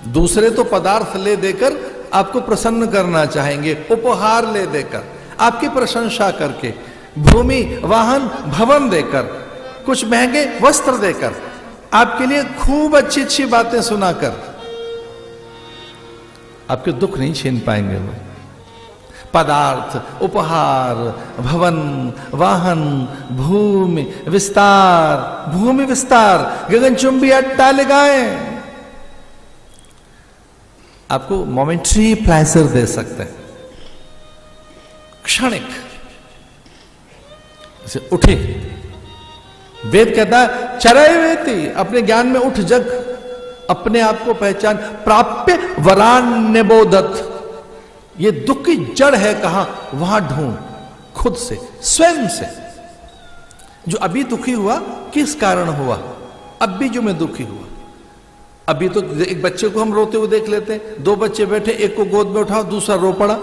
[SPEAKER 1] दूसरे तो पदार्थ ले देकर आपको प्रसन्न करना चाहेंगे, उपहार ले देकर, आपकी प्रशंसा करके, भूमि वाहन भवन देकर, कुछ महंगे वस्त्र देकर, आपके लिए खूब अच्छी अच्छी बातें सुनाकर आपके दुख नहीं छीन पाएंगे वो। पदार्थ, उपहार, भवन, वाहन, भूमि विस्तार, गगनचुंबी अट्टालिकाएं आपको मोमेंटरी प्लेजर दे सकते हैं, क्षणिक। जैसे उठे, वेद कहता है चरय वेति, अपने ज्ञान में उठ जग, अपने आप को पहचान। प्राप्य वरान्य बोधत, ये दुख की जड़ है कहां, वहां ढूंढ, खुद से, स्वयं से। जो अभी दुखी हुआ किस कारण हुआ? अब भी जो मैं दुखी हुआ, अभी तो एक बच्चे को हम रोते हुए देख लेते हैं, दो बच्चे बैठे, एक को गोद में उठाओ, दूसरा रो पड़ा,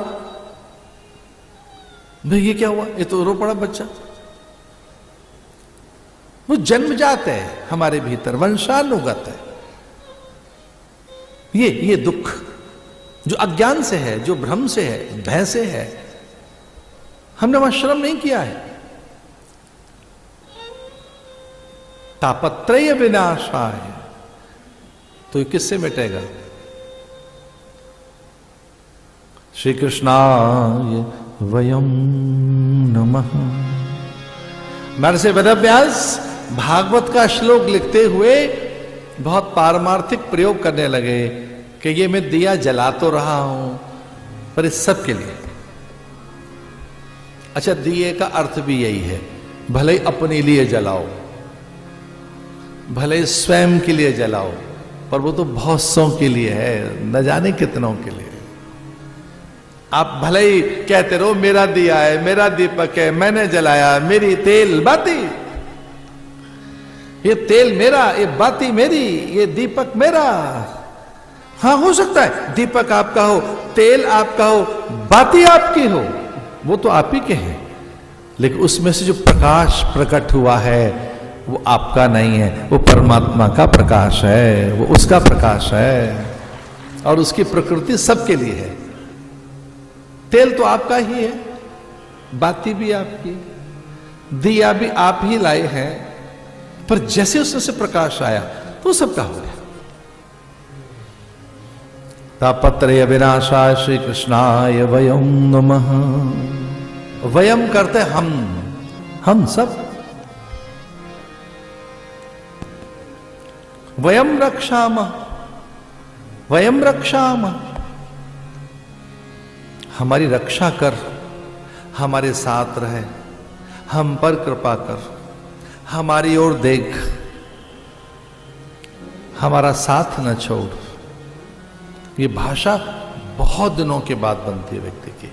[SPEAKER 1] भाई ये क्या हुआ, ये तो रो पड़ा बच्चा। वो जन्मजात है हमारे भीतर, वंशानुगत है। ये दुख जो अज्ञान से है, जो भ्रम से है, भय से है, हमने वहां श्रम नहीं किया है। तापत्रय विनाशाय, तो ये किससे मिटेगा? श्री कृष्णाय वयम नमः। महर्षि वेदव्यास भागवत का श्लोक लिखते हुए बहुत पारमार्थिक प्रयोग करने लगे कि ये मैं दिया जला तो रहा हूं, पर इस सब के लिए। अच्छा, दिए का अर्थ भी यही है, भले ही अपने लिए जलाओ, भले ही स्वयं के लिए जलाओ, पर वो तो बहुत सौ के लिए है, न जाने कितनों के लिए। आप भले ही कहते रहो मेरा दिया है, मेरा दीपक है, मैंने जलाया, मेरी तेल बाती, ये तेल मेरा, ये बाती मेरी, ये दीपक मेरा। हां, हो सकता है दीपक आपका हो, तेल आपका हो, बाती आपकी हो, वो तो आप ही के हैं, लेकिन उसमें से जो प्रकाश प्रकट हुआ है वो आपका नहीं है, वो परमात्मा का प्रकाश है, वो उसका प्रकाश है, और उसकी प्रकृति सबके लिए है। तेल तो आपका ही है, बाती भी आपकी, दिया भी आप ही लाए हैं, पर जैसे उसमें से प्रकाश आया तो सबका हो गया। तापत्रय विनाशाय श्री कृष्णाय वयम नमः। वयम करते हम सब। वयम रक्षामः, वयम रक्षामः, हमारी रक्षा कर, हमारे साथ रहे, हम पर कृपा कर, हमारी ओर देख, हमारा साथ न छोड़। ये भाषा बहुत दिनों के बाद बनती है व्यक्ति की,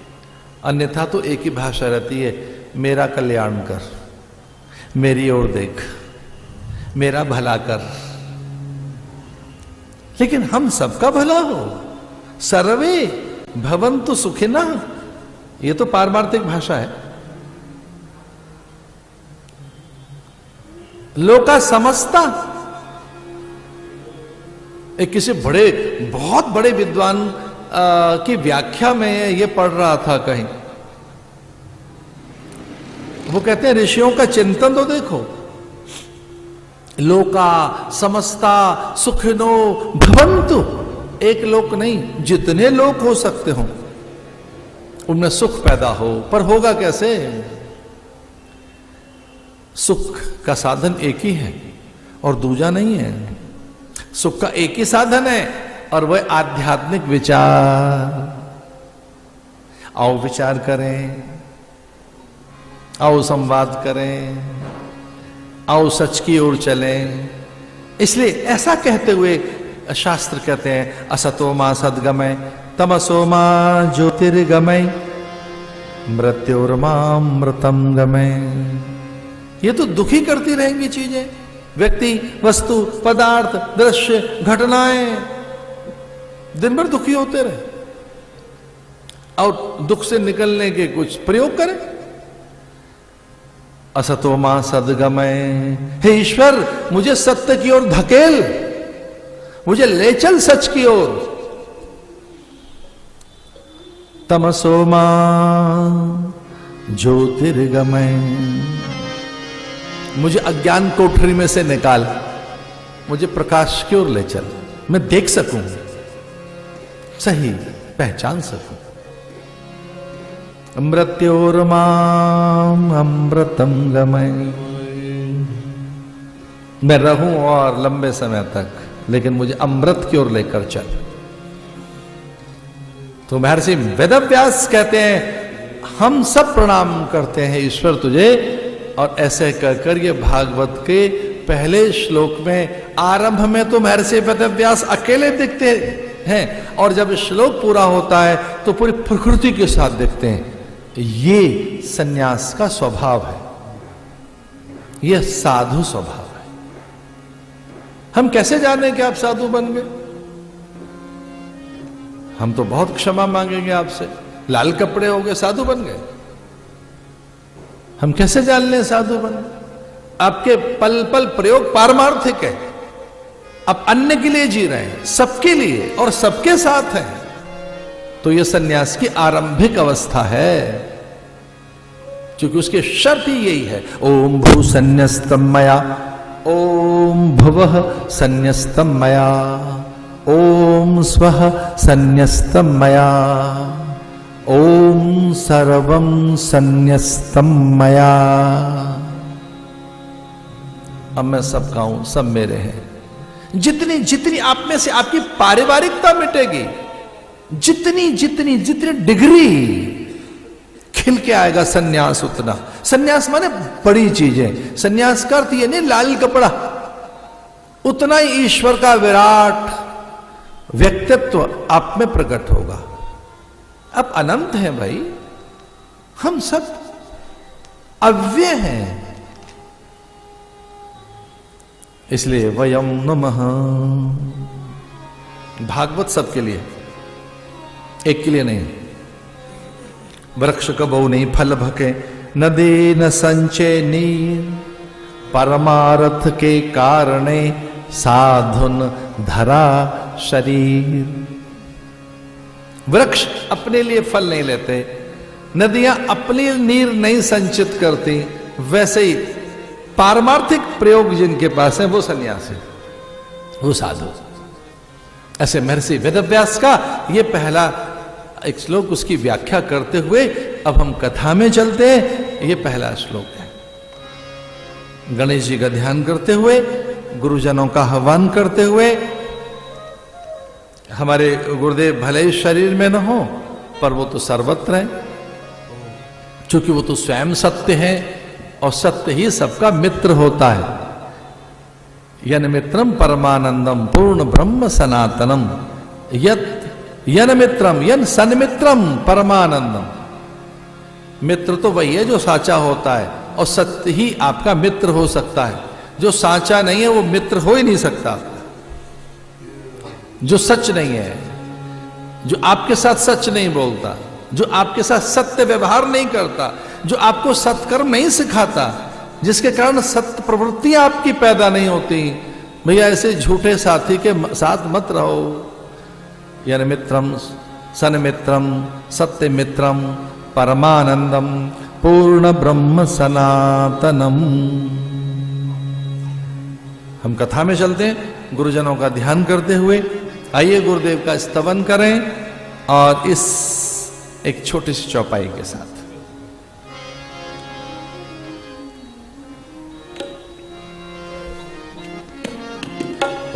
[SPEAKER 1] अन्यथा तो एक ही भाषा रहती है, मेरा कल्याण कर, मेरी ओर देख, मेरा भला कर। लेकिन हम सबका भला हो, सर्वे भवन्तु सुखिनः, ये तो पारमार्थिक भाषा है। लोका समस्ता, एक किसी बहुत बड़े विद्वान की व्याख्या में ये पढ़ रहा था कहीं, वो कहते हैं ऋषियों का चिंतन तो देखो, लोका समस्ता सुखिनो भवन्तु, एक लोक नहीं, जितने लोक हो सकते हो उनमें सुख पैदा हो। पर होगा कैसे? सुख का साधन एक ही है और दूजा नहीं है। सुख का एक ही साधन है और वह आध्यात्मिक विचार। आओ विचार करें, आओ संवाद करें, आओ सच की ओर चलें। इसलिए ऐसा कहते हुए शास्त्र कहते हैं असतो मा सद्गमय तमसो मा ज्योतिर्गमय मृत्योर्मामृतम गमय। ये तो दुखी करती रहेंगी चीजें, व्यक्ति, वस्तु, पदार्थ, दृश्य, घटनाएं, दिन भर दुखी होते रहे और दुख से निकलने के कुछ प्रयोग करें। असतो मा सद्गमय, हे ईश्वर मुझे सत्य की ओर धकेल, मुझे ले चल सच की ओर। तमसो मा ज्योतिर्गमय, मुझे अज्ञान कोठरी में से निकाल, मुझे प्रकाश की ओर ले चल, मैं देख सकूं, सही पहचान सकूं। मृत्योर्माम अमृतम गमय, मैं रहूं और लंबे समय तक, लेकिन मुझे अमृत की ओर लेकर चल। तो महर्षि वेदव्यास कहते हैं हम सब प्रणाम करते हैं ईश्वर तुझे। और ऐसे कहकर ये भागवत के पहले श्लोक में आरंभ में तो महर्षि वेदव्यास अकेले दिखते हैं और जब श्लोक पूरा होता है तो पूरी प्रकृति के साथ दिखते हैं। ये सन्यास का स्वभाव है, यह साधु स्वभाव है। हम कैसे जाने कि आप साधु बन गए? हम तो बहुत क्षमा मांगेंगे आपसे, लाल कपड़े हो गए साधु बन गए। हम कैसे जान लें साधु बन? आपके पल पल प्रयोग पारमार्थिक है, आप अन्य के लिए जी रहे हैं, सबके लिए और सबके साथ हैं। तो यह सन्यास की आरंभिक अवस्था है, क्योंकि उसकी शर्त ही यही है। ओम भू संन्यस्तम मया, ओम भुवः संन्यस्तम मया, ओम स्वः संन्यस्तम मया, ओम सर्वं संन्यस्तम मया। अब मैं सब का हूं, सब मेरे हैं। जितनी जितनी आप में से आपकी पारिवारिकता मिटेगी, जितनी जितनी जितनी डिग्री खिल के आएगा सन्यास, उतना। सन्यास माने बड़ी चीजें। सन्यास का अर्थ ये नहीं लाल कपड़ा, उतना ही ईश्वर का विराट व्यक्तित्व आप में प्रकट होगा। अब अनंत है भाई, हम सब अव्यय हैं। इसलिए वयम नमः। भागवत सबके लिए, एक के लिए नहीं। वृक्ष कबो नहीं फल भके, नदी न संचय नीर, परमारथ के कारणे साधुन धरा शरीर। वृक्ष अपने लिए फल नहीं लेते, नदियां अपनी नीर नहीं संचित करती, वैसे ही पारमार्थिक प्रयोग जिनके पास है वो सन्यासी, वो साधु। ऐसे महर्षि वेदव्यास का ये पहला एक श्लोक, उसकी व्याख्या करते हुए अब हम कथा में चलते हैं। ये पहला श्लोक है। गणेश जी का ध्यान करते हुए, गुरुजनों का आह्वान करते हुए, हमारे गुरुदेव भले ही शरीर में न हो पर वो तो सर्वत्र है, क्योंकि वो तो स्वयं सत्य है और सत्य ही सबका मित्र होता है। यन मित्रम परमानंदम पूर्ण ब्रह्म सनातनम, यन मित्रम यन सन्मित्रम परमानंदम। मित्र तो वही है जो साचा होता है, और सत्य ही आपका मित्र हो सकता है। जो साचा नहीं है वो मित्र हो ही नहीं सकता। जो सच नहीं है, जो आपके साथ सच नहीं बोलता, जो आपके साथ सत्य व्यवहार नहीं करता, जो आपको सत्कर्म नहीं सिखाता, जिसके कारण सत्य प्रवृत्तियां आपकी पैदा नहीं होती, भैया ऐसे झूठे साथी के साथ मत रहो। यन मित्रम सन्मित्रम सत्य मित्रम परमानंदम पूर्ण ब्रह्म सनातनम। हम कथा में चलते हैं, गुरुजनों का ध्यान करते हुए। आइए गुरुदेव का स्तवन करें, और इस एक छोटी सी चौपाई के साथ।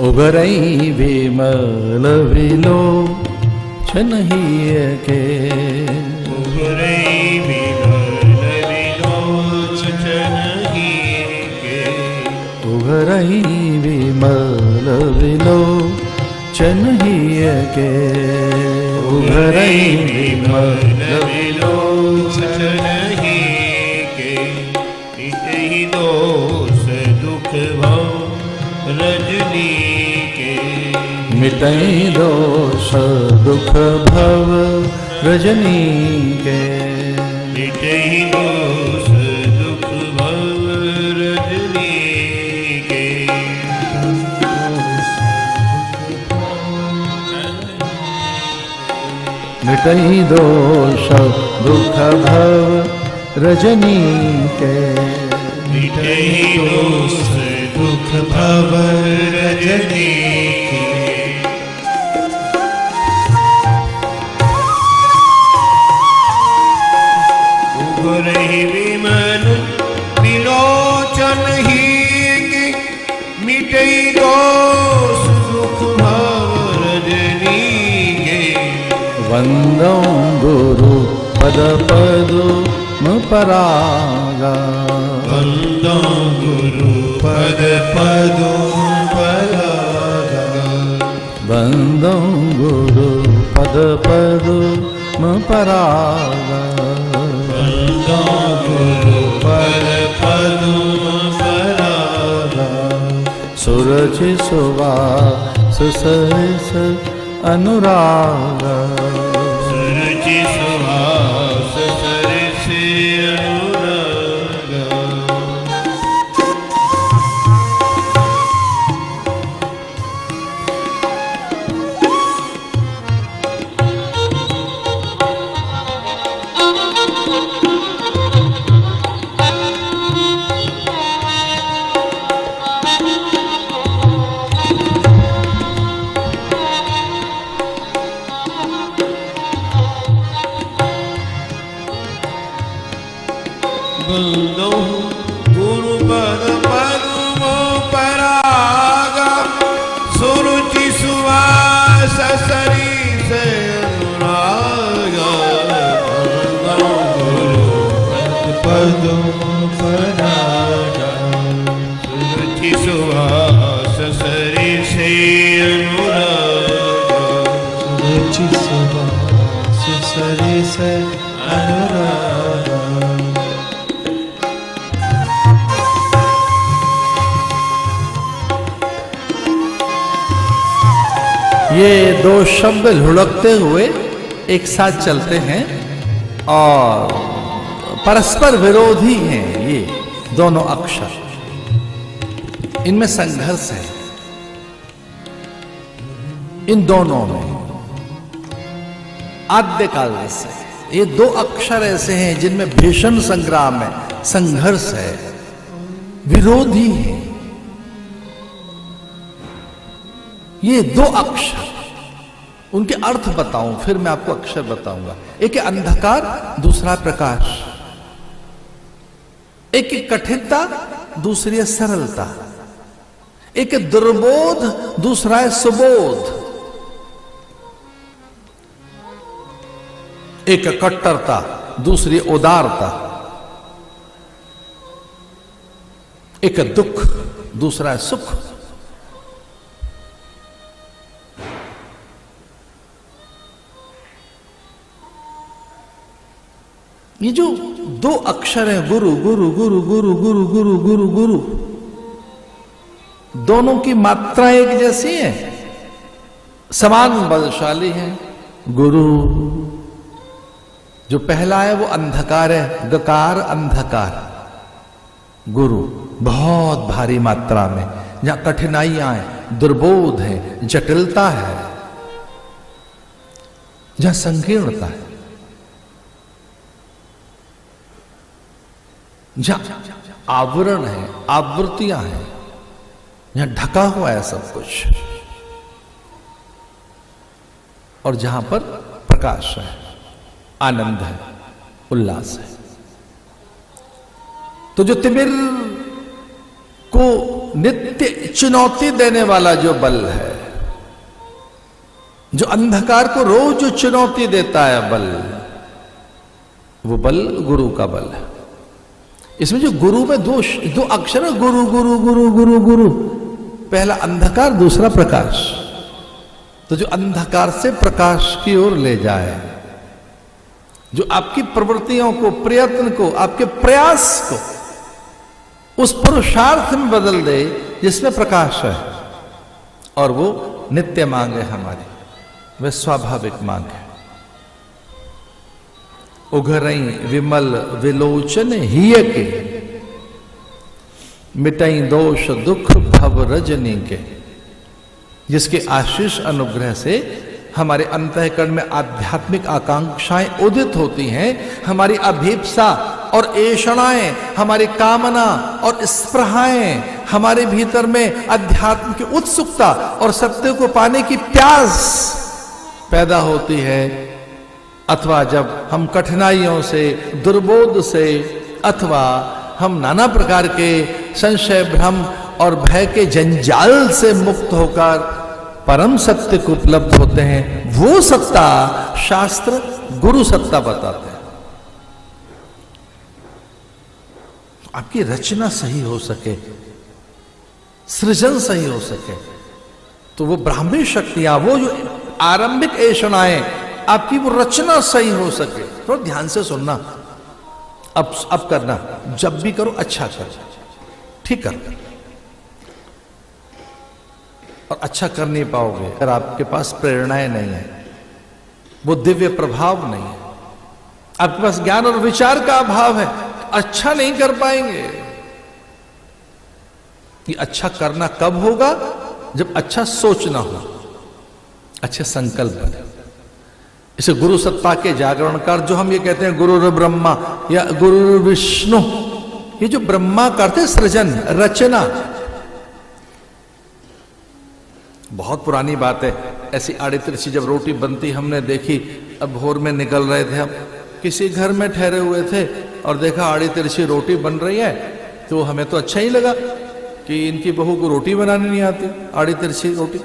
[SPEAKER 1] उगरई विमल विलोचन के,
[SPEAKER 2] उगरई विमल विलोचन के,
[SPEAKER 1] उभरई विमल विलोचन हिय के, उभरई विमल
[SPEAKER 3] विलोचन ही के, मिटहि दोष दुख भव रजनी के,
[SPEAKER 1] मिटई दोष दुख भव रजनी के,
[SPEAKER 3] मिटहि दोष दुख भव रजनी के,
[SPEAKER 1] मिटई दोष दुख भव रजनी के,
[SPEAKER 3] मिटहि दोष दुख भव रजनी के, उभरहि विमल विलोचन ही के, मिटहि दोष दुख भव रजनी के,
[SPEAKER 1] वंदो गुरु पद पदुम परागा,
[SPEAKER 3] वंदो गुरु पद पदुम परागा,
[SPEAKER 1] वंदो गुरु पद पदुम परागा,
[SPEAKER 3] वंदो गुरु पद पदुम परागा,
[SPEAKER 1] सुरचि सुवास सरिस अनुरागा,
[SPEAKER 3] सुरुचि सुहास सरिस अनुरागा, वंदो गुरु पद पदुम परागा, सुरुचि सुवास सरिस अनुरागा, वंदो गुरु पद पदुम परागा, सुरुचि सुवास सरिस अनुरागा, सुरुचि सुवास सरिस अनुरागा,
[SPEAKER 1] ये दो शब्द लुढ़कते हुए एक साथ चलते हैं और परस्पर विरोधी हैं ये दोनों अक्षर, इनमें संघर्ष है इन दोनों में आद्यकाल से। ये दो अक्षर ऐसे हैं जिनमें भीषण संग्राम है, संघर्ष है, विरोधी है। ये दो अक्षर, उनके अर्थ बताऊं फिर मैं आपको अक्षर बताऊंगा। एक है अंधकार, दूसरा प्रकाश। एक है कठिनता, दूसरी है सरलता। एक है दुर्बोध, दूसरा है सुबोध। एक है कट्टरता, दूसरी उदारता। एक है दुख, दूसरा है सुख। ये जो दो अक्षर हैं, गुरु गुरु गुरु गुरु गुरु गुरु गुरु गुरु, दोनों की मात्रा एक जैसी है, समान बलशाली है। गुरु जो पहला है वो अंधकार है, गकार अंधकार। गुरु बहुत भारी मात्रा में, जहां कठिनाइयां हैं, दुर्बोध है, जटिलता है, जहां संकीर्णता है, जहां आवरण है, आवृत्तियां हैं, जहां ढका हुआ है सब कुछ, और जहां पर प्रकाश है, आनंद है, उल्लास है। तो जो तिमिर को नित्य चुनौती देने वाला जो बल है, जो अंधकार को रोज चुनौती देता है बल, वो बल गुरु का बल है। इसमें जो गुरु में दो अक्षर है, गुरु गुरु गुरु गुरु गुरु, पहला अंधकार, दूसरा प्रकाश। तो जो अंधकार से प्रकाश की ओर ले जाए, जो आपकी प्रवृत्तियों को, प्रयत्न को, आपके प्रयास को उस पुरुषार्थ में बदल दे जिसमें प्रकाश है, और वो नित्य मांग है हमारी, वह स्वाभाविक मांग है। उघरई विमल विलोचन हिय के, मिटई दोष दुख भव रजनी के। जिसके आशीष अनुग्रह से हमारे अंतःकरण में आध्यात्मिक आकांक्षाएं उदित होती हैं, हमारी अभीप्सा और ऐषणाएं, हमारी कामना और स्पृहाएं, हमारे भीतर में अध्यात्म की उत्सुकता और सत्य को पाने की प्यास पैदा होती है। अथवा जब हम कठिनाइयों से, दुर्बोध से, अथवा हम नाना प्रकार के संशय, भ्रम और भय के जंजाल से मुक्त होकर परम सत्य को उपलब्ध होते हैं, वो सत्ता शास्त्र गुरु सत्ता बताते हैं। आपकी रचना सही हो सके, सृजन सही हो सके, तो वो ब्राह्मी शक्तियां, वो जो आरंभिक ऐषणाएं, आपकी वो रचना सही हो सके। थोड़ा ध्यान से सुनना, अब करना, जब भी करो अच्छा करो, ठीक कर। और अच्छा कर नहीं पाओगे अगर आपके पास प्रेरणाएं नहीं है, वो दिव्य प्रभाव नहीं है, आपके पास ज्ञान और विचार का अभाव है, अच्छा नहीं कर पाएंगे। ये अच्छा करना कब होगा? जब अच्छा सोचना हो, अच्छे संकल्प बने। इसे गुरु सत्ता के जागरणकार, जो हम ये कहते हैं गुरु ब्रह्मा या गुरु विष्णु, ये जो ब्रह्मा करते सृजन, रचना, बहुत पुरानी बात है। ऐसी आड़ी तिरछी जब रोटी बनती हमने देखी, अब भोर में निकल रहे थे हम, किसी घर में ठहरे हुए थे और देखा आड़ी तिरछी रोटी बन रही है, तो हमें तो अच्छा ही लगा कि इनकी बहू को रोटी बनानी नहीं आती, आड़ी तिरछी रोटी।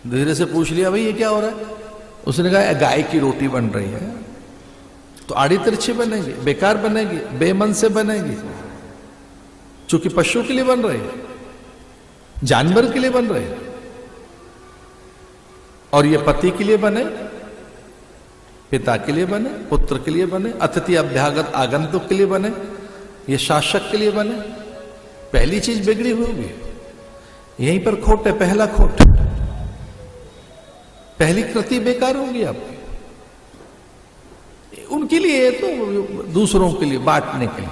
[SPEAKER 1] धीरे से पूछ लिया, भाई ये क्या हो रहा है? उसने कहा गाय की रोटी बन रही है, तो आड़ी तिरछी बनेगी, बेकार बनेगी, बेमन से बनेगी, चूंकि पशु के लिए बन रही है, जानवर के लिए बन रहे हैं। और ये पति के लिए बने, पिता के लिए बने, पुत्र के लिए बने, अतिथि अभ्यागत आगंतुक के लिए बने, ये शासक के लिए बने। पहली चीज बिगड़ी हुई, यहीं पर खोट है, पहला खोट, पहली कृति बेकार होगी आपकी। उनके लिए तो दूसरों के लिए बांटने के लिए,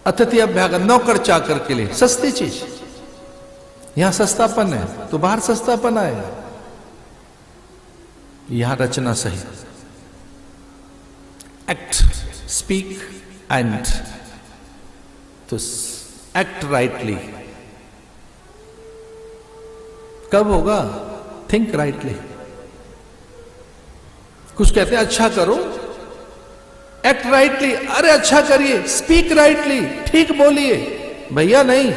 [SPEAKER 1] अतिथि अभ्यागत नौकर चाकर के लिए सस्ती चीज। यहां सस्तापन है तो बाहर सस्तापन आएगा। यहां रचना सही, एक्ट, स्पीक एंड तो एक्ट राइटली। कब होगा? Think rightly. कुछ कहते हैं अच्छा करो, एक्ट राइटली, अरे अच्छा करिए, स्पीक राइटली, ठीक बोलिए। भैया नहीं,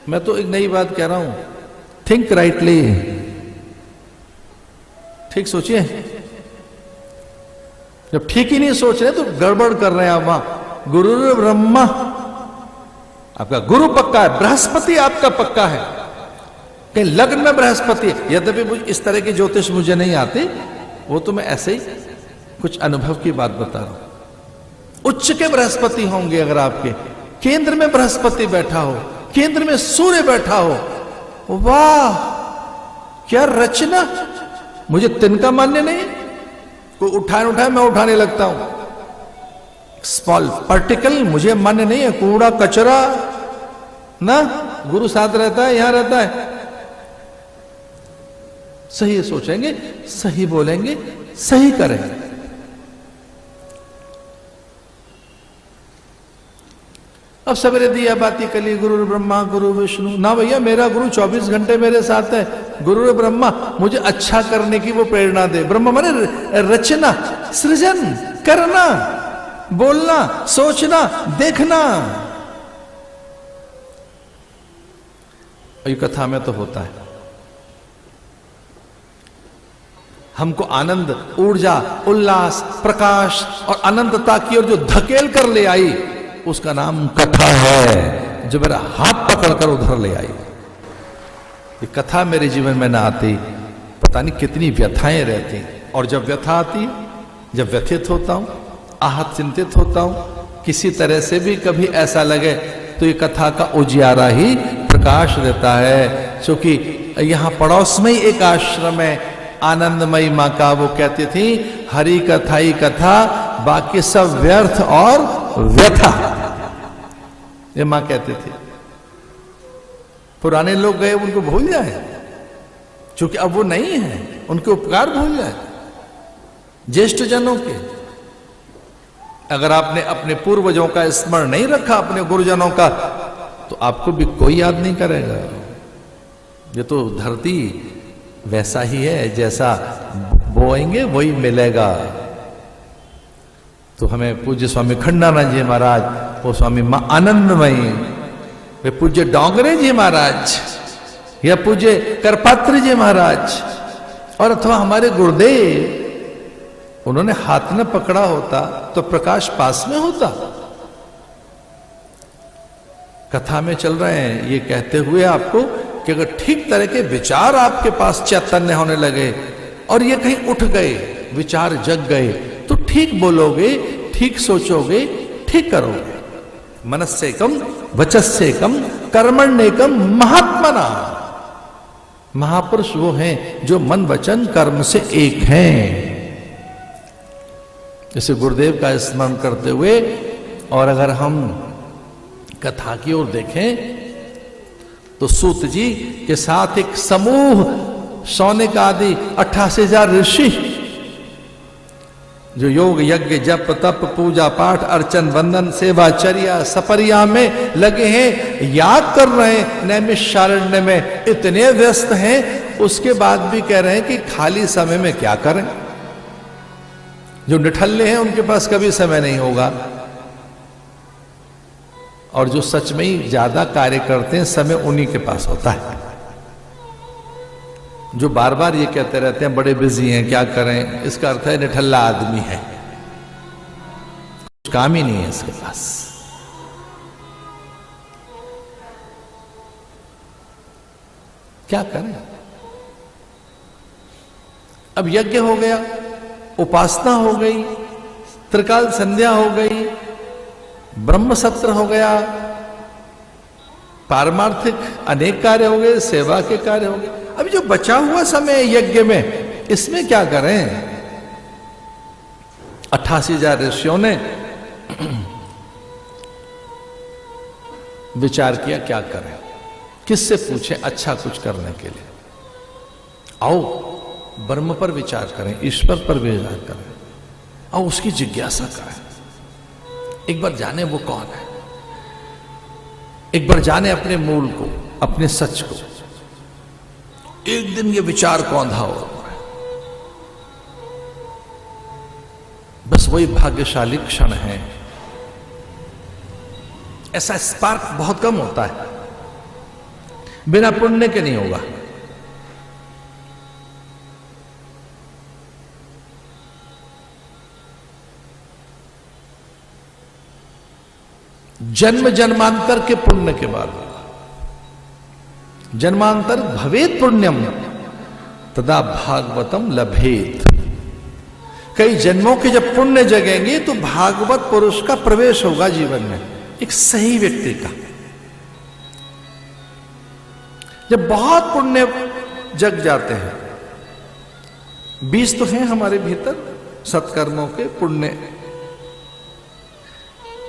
[SPEAKER 1] मैं तो एक नई बात कह रहा हूं, थिंक राइटली, ठीक सोचिए। जब ठीक ही नहीं सोच रहे तो गड़बड़ कर रहे हैं आप। वहां गुरु ब्रह्मा, आपका गुरु पक्का है, बृहस्पति आपका पक्का है, कहीं लग्न में बृहस्पति। यद्यपि इस तरह की ज्योतिष मुझे नहीं आती, वो तो मैं ऐसे ही कुछ अनुभव की बात बता रहा हूं। उच्च के बृहस्पति होंगे अगर आपके, केंद्र में बृहस्पति बैठा हो, केंद्र में सूर्य बैठा हो, वाह क्या रचना। मुझे तिनका मान्य नहीं, कोई उठाए मैं उठाने लगता हूं। स्मॉल पार्टिकल मुझे मान्य नहीं है, कूड़ा कचरा ना, गुरु साथ रहता है, यहां रहता है। सही सोचेंगे, सही बोलेंगे, सही करेंगे। अब सवेरे दिया बाती कली गुरु ब्रह्मा गुरु विष्णु, ना भैया मेरा गुरु 24 घंटे मेरे साथ है। गुरु ब्रह्मा मुझे अच्छा करने की वो प्रेरणा दे। ब्रह्मा माने रचना, सृजन, करना, बोलना, सोचना, देखना। ये कथा में तो होता है। हमको आनंद, ऊर्जा, उल्लास, प्रकाश और अनंतता की ओर जो धकेल कर ले आई, उसका नाम कथा है, जो मेरा हाथ पकड़कर उधर ले आई। ये कथा मेरे जीवन में ना आती, पता नहीं कितनी व्यथाएं रहती। और जब व्यथा आती, जब व्यथित होता हूं, आहत चिंतित होता हूं, किसी तरह से भी कभी ऐसा लगे, तो ये कथा का उजियारा ही प्रकाश देता है। क्योंकि यहां पड़ोस में ही एक आश्रम है, आनंदमयी मां का, वो कहती थी हरि कथा ही कथा, बाकी सब व्यर्थ और व्यथा, ये मां कहती थी। पुराने लोग गए, उनको भूल जाए, क्योंकि अब वो नहीं है, उनके उपकार भूल जाए। ज्येष्ठ जनों के, अगर आपने अपने पूर्वजों का स्मरण नहीं रखा, अपने गुरुजनों का, तो आपको भी कोई याद नहीं करेगा। ये तो धरती वैसा ही है, जैसा बोएंगे वही मिलेगा। तो हमें पूज्य स्वामी खंडानंद जी महाराज, वो स्वामी मां आनंदमयी, वे पूज्य डोंगरे जी महाराज, या पूज्य करपात्र जी महाराज, और अथवा हमारे गुरुदेव, उन्होंने हाथ में पकड़ा होता तो प्रकाश पास में होता। कथा में चल रहे हैं ये कहते हुए आपको कि अगर ठीक तरह के विचार आपके पास चैतन्य होने लगे और ये कहीं उठ गए, विचार जग गए, तो ठीक बोलोगे, ठीक सोचोगे, ठीक करोगे। मनस्सेकम वचस्सेकम कर्मण्येकम महात्मना। महापुरुष वो हैं जो मन वचन कर्म से एक हैं। जैसे गुरुदेव का स्मरण करते हुए, और अगर हम कथा की ओर देखें तो सूत जी के साथ एक समूह सौनिक आदि 88,000 ऋषि, जो योग यज्ञ जप तप पूजा पाठ अर्चन वंदन सेवाचर्या सपरिया में लगे हैं, याद कर रहे हैं, नैमिषारण्य में इतने व्यस्त हैं, उसके बाद भी कह रहे हैं कि खाली समय में क्या करें। जो निठल्ले हैं उनके पास कभी समय नहीं होगा, और जो सच में ही ज्यादा कार्य करते हैं, समय उन्हीं के पास होता है। जो बार बार ये कहते रहते हैं बड़े बिजी हैं, क्या करें, इसका अर्थ है निठल्ला आदमी है, कुछ काम ही नहीं है इसके पास। क्या करें। अब यज्ञ हो गया, उपासना हो गई, त्रिकाल संध्या हो गई, ब्रह्म सत्र हो गया, पारमार्थिक अनेक कार्य हो गए, सेवा के कार्य हो गए। अभी जो बचा हुआ समय यज्ञ में, इसमें क्या करें। 88,000 ऋषियों ने विचार किया क्या करें, किससे पूछें अच्छा कुछ करने के लिए। आओ ब्रह्म पर विचार करें, ईश्वर पर विचार करें, और उसकी जिज्ञासा करें। एक बार जाने वो कौन है, एक बार जाने अपने मूल को, अपने सच को। एक दिन ये विचार कौंधा हो, बस वही भाग्यशाली क्षण है। ऐसा स्पार्क बहुत कम होता है, बिना पुण्य के नहीं होगा। जन्म जन्मांतर के पुण्य के बाद, जन्मांतर भवेत पुण्यम तदा भागवतम लभेत। कई जन्मों के जब पुण्य जगेंगे तो भागवत पुरुष का प्रवेश होगा जीवन में, एक सही व्यक्ति का। जब बहुत पुण्य जग जाते हैं, बीज तो हैं हमारे भीतर सत्कर्मों के, पुण्य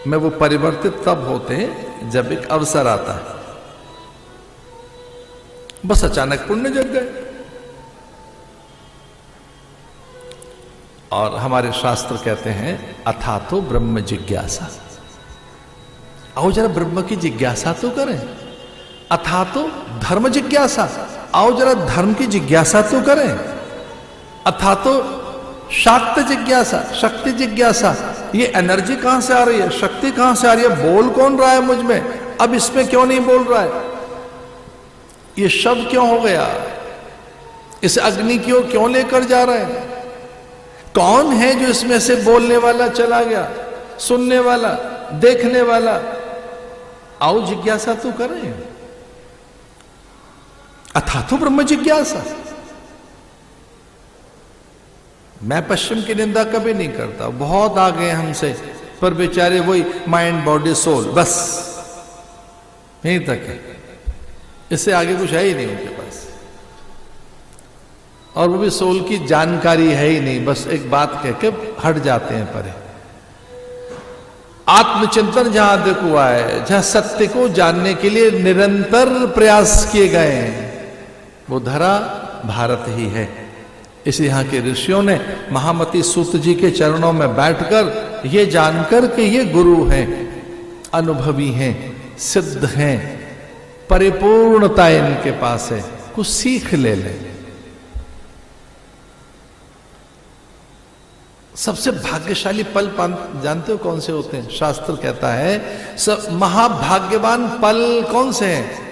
[SPEAKER 1] में वो परिवर्तित तब होते हैं जब एक अवसर आता है। बस अचानक पुण्य जग गए, और हमारे शास्त्र कहते हैं अथातो ब्रह्म जिज्ञासा। आओ जरा ब्रह्म की जिज्ञासा तो करें। अथातो धर्म जिज्ञासा, आओ जरा धर्म की जिज्ञासा तो करें। अथातो शाक्त जिज्ञासा, शक्ति जिज्ञासा, ये एनर्जी कहां से आ रही है, शक्ति कहां से आ रही है, बोल कौन रहा है मुझ में, अब इसमें क्यों नहीं बोल रहा है, ये शब्द क्यों हो गया। इस अग्नि की ओर क्यों लेकर जा रहे हैं? कौन है जो इसमें से बोलने वाला चला गया, सुनने वाला, देखने वाला? आओ जिज्ञासा तो करें, अथा तो ब्रह्म जिज्ञासा। मैं पश्चिम की निंदा कभी नहीं करता, बहुत आ गए हमसे, पर बेचारे वही माइंड बॉडी सोल, बस यहीं तक है, इससे आगे कुछ है ही नहीं उनके पास। और वो भी सोल की जानकारी है ही नहीं, बस एक बात कह के हट जाते हैं परे। आत्मचिंतन जहां अधिक हुआ है, जहां सत्य को जानने के लिए निरंतर प्रयास किए गए हैं, वो धरा भारत ही है। इस यहाँ के ऋषियों ने महामती सूत जी के चरणों में बैठकर ये जानकर कि ये गुरु हैं, अनुभवी हैं, सिद्ध हैं, परिपूर्णता इनके पास है, कुछ सीख ले लें। सबसे भाग्यशाली पल जानते हो कौन से होते हैं? शास्त्र कहता है सब महाभाग्यवान पल कौन से हैं?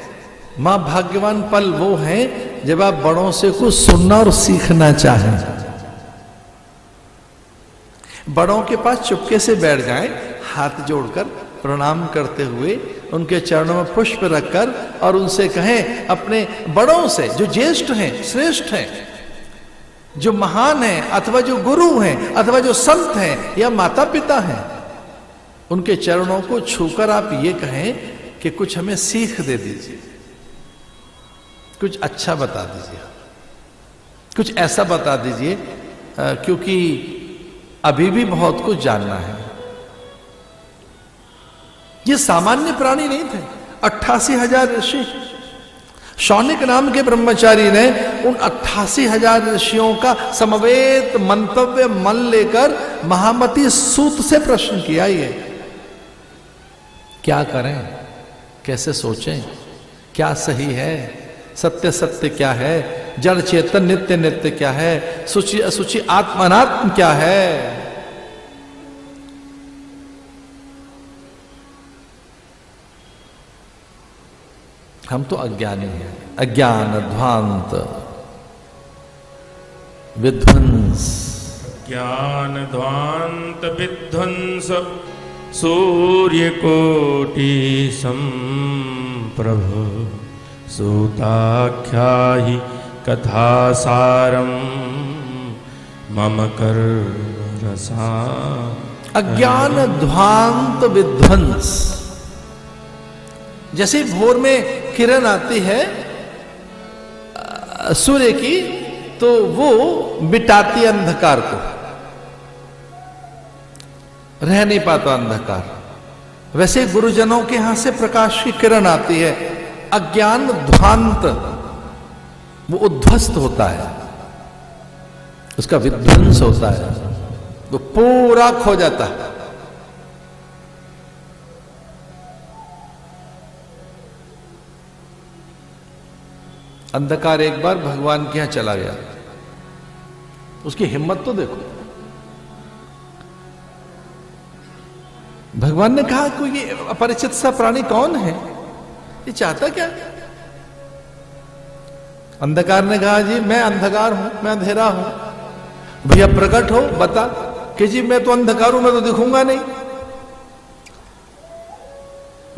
[SPEAKER 1] महाभाग्यवान पल वो हैं जब आप बड़ों से कुछ सुनना और सीखना चाहें। बड़ों के पास चुपके से बैठ जाएं, हाथ जोड़कर प्रणाम करते हुए, उनके चरणों में पुष्प रखकर, और उनसे कहें अपने बड़ों से जो ज्येष्ठ हैं, श्रेष्ठ हैं, जो महान हैं, अथवा जो गुरु हैं, अथवा जो संत हैं या माता पिता हैं, उनके चरणों को छूकर आप ये कहें कि कुछ हमें सीख दे दीजिए, कुछ अच्छा बता दीजिए, कुछ ऐसा बता दीजिए, क्योंकि अभी भी बहुत कुछ जानना है। ये सामान्य प्राणी नहीं थे। 88,000 ऋषि, शौनिक नाम के ब्रह्मचारी ने उन 88,000 ऋषियों का समवेत मंतव्य मन लेकर महामती सूत से प्रश्न किया, ये क्या करें, कैसे सोचें, क्या सही है, सत्य सत्य क्या है, जड़ चेतन नित्य नित्य क्या है, सूची असुचि आत्म अनात्म क्या है। हम तो अज्ञानी हैं, अज्ञान ध्वांत विध्वंस,
[SPEAKER 2] ज्ञान ध्वांत विध्वंस सूर्य कोटि संप्रभ सूताख्याहि कथासारम मम कर रसा।
[SPEAKER 1] अज्ञान ध्वांत विध्वंस, जैसे भोर में किरण आती है सूर्य की, तो वो मिटाती अंधकार को, रह नहीं पाता अंधकार। वैसे गुरुजनों के यहां से प्रकाश की किरण आती है, अज्ञान ध्वांत वो उद्ध्वस्त होता है, उसका विध्वंस होता है, वो पूरा खो जाता है। अंधकार एक बार भगवान के यहां चला गया, उसकी हिम्मत तो देखो। भगवान ने कहा कोई ये अपरिचित सा प्राणी कौन है, ये चाहता क्या? अंधकार ने कहा जी मैं अंधकार हूं, मैं अंधेरा हूं। भैया प्रकट हो, बता कि जी मैं तो अंधकार हूं, मैं तो दिखूंगा नहीं।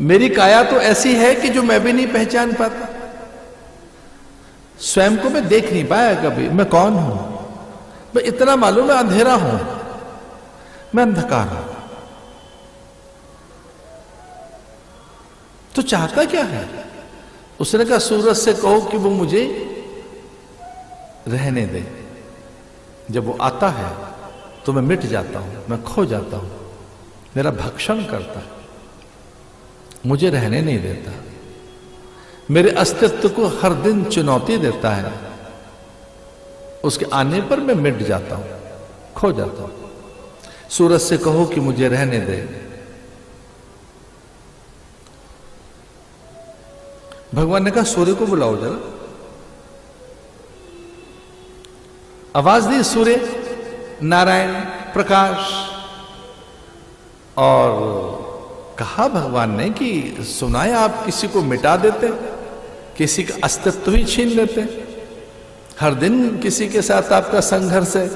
[SPEAKER 1] मेरी काया तो ऐसी है कि जो मैं भी नहीं पहचान पाता, स्वयं को मैं देख नहीं पाया कभी, मैं कौन हूं? मैं इतना मालूम है अंधेरा हूं, मैं अंधकार हूं। तो चाहता क्या है? उसने कहा सूरज से कहो कि वो मुझे रहने दे, जब वो आता है तो मैं मिट जाता हूं, मैं खो जाता हूं, मेरा भक्षण करता है, मुझे रहने नहीं देता, मेरे अस्तित्व को हर दिन चुनौती देता है, उसके आने पर मैं मिट जाता हूं, खो जाता हूं। सूरज से कहो कि मुझे रहने दे। भगवान ने कहा सूर्य को बुलाओ जरा। आवाज दी सूर्य, नारायण, प्रकाश, और कहा भगवान ने कि सुनाए आप किसी को मिटा देते, किसी का अस्तित्व ही छीन लेते, हर दिन किसी के साथ आपका संघर्ष है,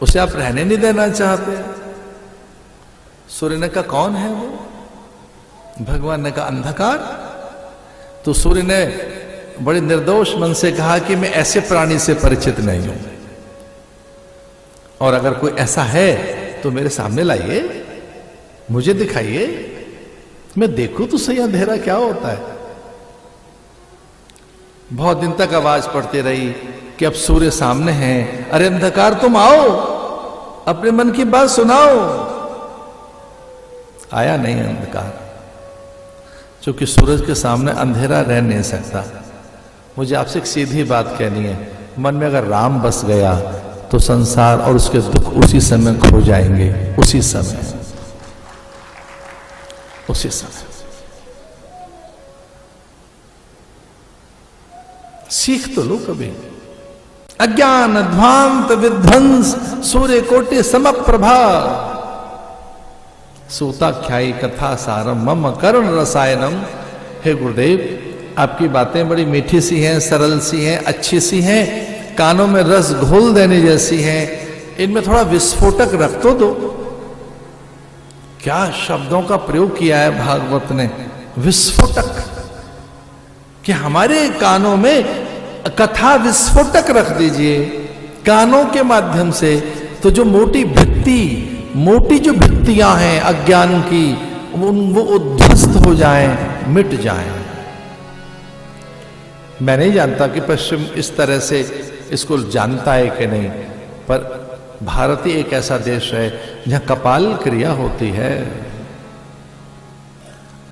[SPEAKER 1] उसे आप रहने नहीं देना चाहते। सूर्य ने कहा कौन है वो? भगवान ने कहा अंधकार। तो सूर्य ने बड़े निर्दोष मन से कहा कि मैं ऐसे प्राणी से परिचित नहीं हूं, और अगर कोई ऐसा है तो मेरे सामने लाइए, मुझे दिखाइए, मैं देखूं तो सही अंधेरा क्या होता है। बहुत दिन तक आवाज पड़ती रही कि अब सूर्य सामने है, अरे अंधकार तुम आओ, अपने मन की बात सुनाओ। आया नहीं अंधकार, क्योंकि सूरज के सामने अंधेरा रह नहीं सकता। मुझे आपसे एक सीधी बात कहनी है, मन में अगर राम बस गया तो संसार और उसके दुख उसी समय खो जाएंगे, उसी समय, उसी समय। सीख तो लो कभी। अज्ञान ध्वांत विध्वंस सूर्य कोटि समप्रभा, सूताख्यायी कथा सारम मम करुण रसायनम। हे गुरुदेव, आपकी बातें बड़ी मीठी सी हैं, सरल सी हैं, अच्छी सी हैं, कानों में रस घोल देने जैसी हैं, इनमें थोड़ा विस्फोटक रख तो दो। क्या शब्दों का प्रयोग किया है भागवत ने, विस्फोटक, कि हमारे कानों में कथा विस्फोटक रख दीजिए कानों के माध्यम से, तो जो मोटी जो भित्तियां हैं अज्ञान की, वो उद्ध्वस्त हो जाएं, मिट जाएं। मैं नहीं जानता कि पश्चिम इस तरह से इसको जानता है कि नहीं, पर भारत ही एक ऐसा देश है जहां कपाल क्रिया होती है।